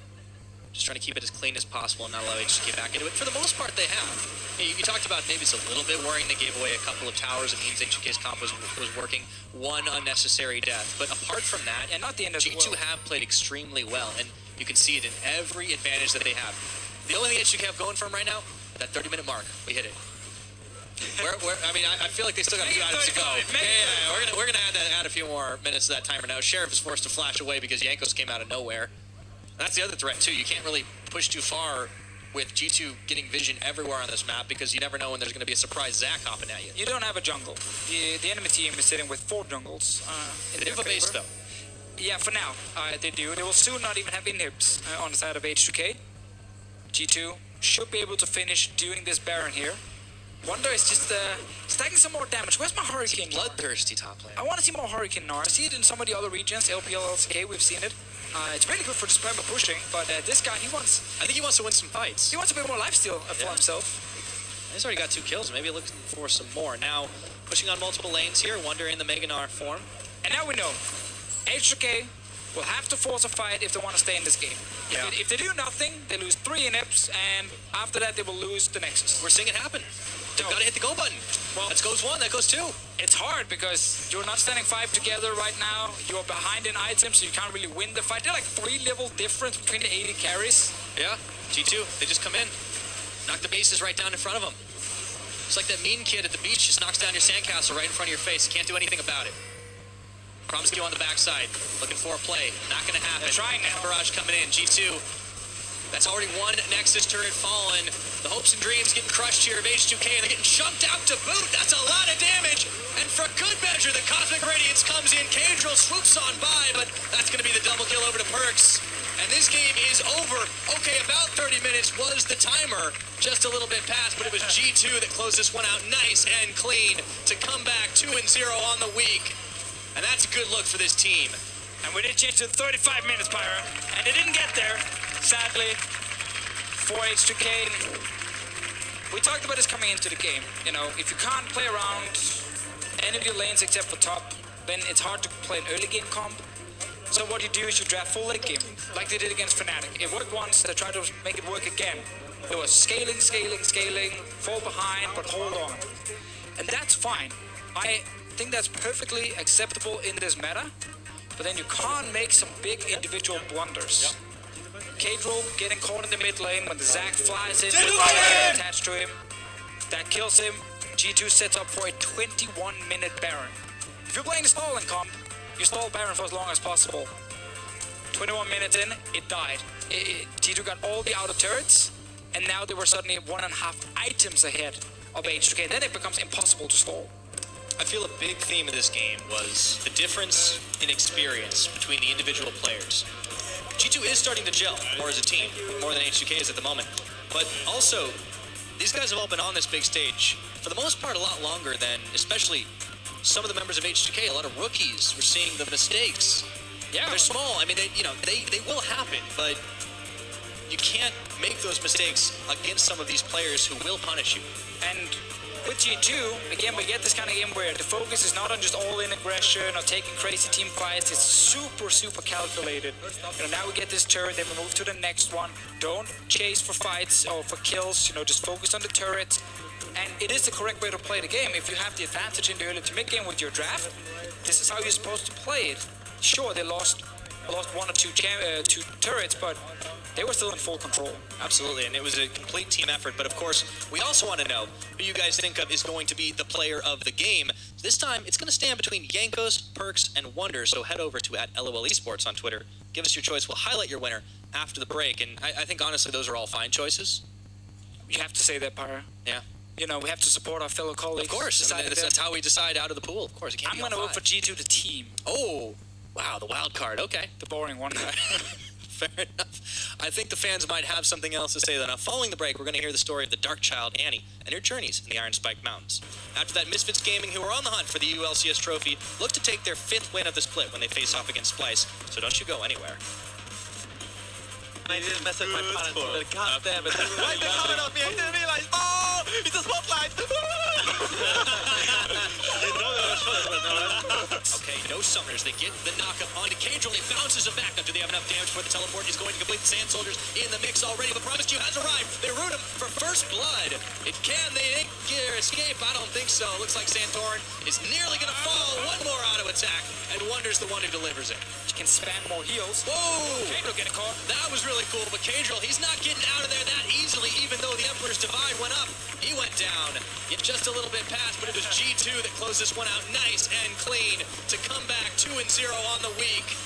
Just trying to keep it as clean as possible and not allow H2K back into it. For the most part, they have. You talked about maybe it's a little bit worrying they gave away a couple of towers. It means H2K's comp was working. One unnecessary death. But apart from that, and not the end of G2 have played extremely well, and you can see it in every advantage that they have. The only thing H2K have going for them right now, that 30-minute mark, we hit it. I mean, I feel like they still got 2 items to go. Yeah, we're gonna add a few more minutes to that timer now. Sheriff is forced to flash away because Jankos came out of nowhere. That's the other threat too. You can't really push too far with G2 getting vision everywhere on this map because you never know when there's going to be a surprise Zac hopping at you. You don't have a jungle. The enemy team is sitting with 4 jungles. They have a base though. Yeah, for now they do. They will soon not even have inhibs on the side of H2K. G2 should be able to finish doing this Baron here. Wonder is just stacking some more damage. Where's my Hurricane? Bloodthirsty top lane. I want to see more Hurricane Gnar. I see it in some of the other regions, LPL, LCK, we've seen it. It's really good for the spammer pushing, but this guy, I think he wants to win some fights. He wants a bit more lifesteal for himself. He's already got 2 kills, maybe looking for some more. Now, pushing on multiple lanes here, Wonder in the Mega Gnar form. And now we know, H2K will have to force a fight if they want to stay in this game. If they do nothing, they lose 3 inhibs, and after that they will lose the Nexus. We're seeing it happen. They've got to hit the go button. Well, that goes 1, that goes 2. It's hard because you're not standing 5 together right now. You're behind in items, so you can't really win the fight. They're like 3 level difference between the 80 carries. Yeah, G2, they just come in. Knock the bases right down in front of them. It's like that mean kid at the beach just knocks down your sandcastle right in front of your face. You can't do anything about it. Promise you on the backside, looking for a play. Not going to happen. They're trying now. Barrage coming in. G2. That's already one Nexus turret fallen. The hopes and dreams getting crushed here of H2K, and they're getting chunked out to boot. That's a lot of damage. And for good measure, the Cosmic Radiance comes in. Cadril swoops on by, but that's going to be the double kill over to Perks. And this game is over. Okay, about 30 minutes was the timer. Just a little bit past, but it was G2 that closed this one out nice and clean to come back 2-0 on the week. And that's a good look for this team. And we did change to 35 minutes, Pyra. And they didn't get there, sadly, for H2K. We talked about this coming into the game. You know, if you can't play around any of your lanes except for top, then it's hard to play an early game comp. So what you do is you draft full late game, like they did against Fnatic. It worked once, they tried to make it work again. It was scaling, fall behind, but hold on. And that's fine. I think that's perfectly acceptable in this meta, but then you can't make some big individual blunders. Cadril getting caught in the mid lane when the Zac flies in with the attached to him. That kills him. G2 sets up for a 21-minute Baron. If you're playing the stalling comp, you stall Baron for as long as possible. 21 minutes in, it died. G2 got all the outer turrets, and now they were suddenly 1.5 items ahead of H2K. Then it becomes impossible to stall. I feel a big theme of this game was the difference in experience between the individual players. G2 is starting to gel more as a team, more than H2K is at the moment. But also, these guys have all been on this big stage, for the most part, a lot longer than, especially some of the members of H2K, a lot of rookies. We're seeing the mistakes. Yeah. They're small. I mean, they will happen, but you can't make those mistakes against some of these players who will punish you. And with G2, again, we get this kind of game where the focus is not on just all-in aggression or taking crazy team fights. It's super calculated. You know, now we get this turret, then we move to the next one. Don't chase for fights or for kills. You know, just focus on the turrets. And it is the correct way to play the game. If you have the advantage in the early to mid game with your draft, this is how you're supposed to play it. Sure, they lost one or two turrets, but they were still in full control. Absolutely, and it was a complete team effort. But of course, we also want to know who you guys think of is going to be the player of the game. This time, it's going to stand between Jankos, Perks, and Wonder. So head over to @LOL Esports on Twitter. Give us your choice. We'll highlight your winner after the break. And I think, honestly, those are all fine choices. You have to say that, Pyra. Yeah. You know, we have to support our fellow colleagues. Of course. I mean, that's how we decide out of the pool. Of course, it can't I'm be going to vote for G2, the team. Oh, wow, the wild card. Okay. The boring one. Fair enough. I think the fans might have something else to say, though. Now, following the break, we're going to hear the story of the dark child, Annie, and her journeys in the Iron Spike Mountains. After that, Misfits Gaming, who are on the hunt for the LCS trophy, look to take their 5th win of the split when they face off against Splice, so don't you go anywhere. I didn't mess with my parents, but god damn it. Why they coming at me? I didn't realize. Oh, it's a spotlight. Okay, no summoners. They get the knockup onto Cadril. He bounces him back. Now, do they have enough damage for the teleport? He's going to complete the Sand Soldiers in the mix already, but Promised You has arrived. They root him for first blood. Can they escape? I don't think so. Looks like Santorin is nearly going to fall. One more auto attack, and Wonder's the one who delivers it. You can spam more heals. Whoa! Cadril getting caught. That was really cool, but Cadril, he's not getting out of there that easily, even though the Emperor's Divide went up. He went down. Yet just a little bit past, but it was G2 that closed this one out nice and clean to come back 2-0 on the week.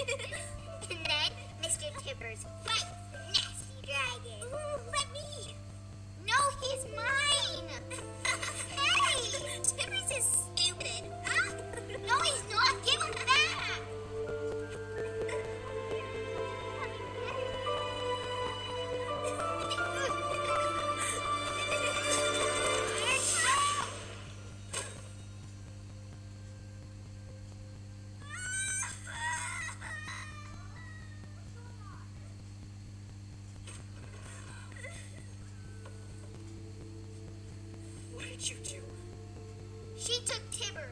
And then Mr. Tibbers fights the nasty dragon. Ooh, let me. No, he's mine. Hey, Tibbers is stupid. Huh? No, he's not. Give him back. What did you do? She took Tibbers.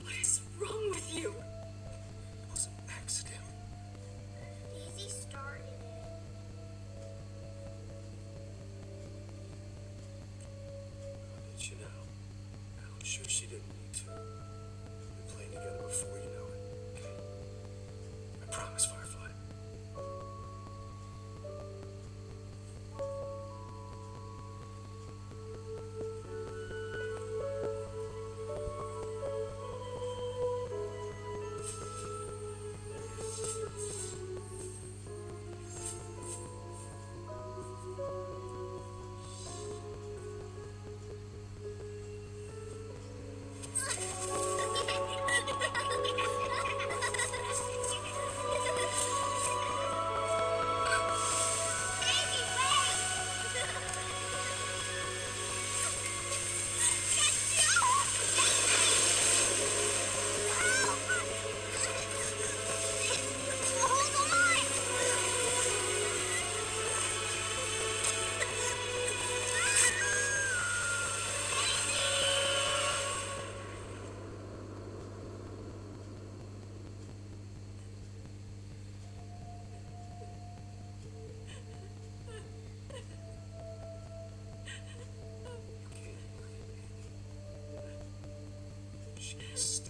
What is wrong with you? It was an accident. Daisy started it. How did you know? I'm sure she didn't need to. We've been playing together before, you know it. Okay? I promise, Firefly. She's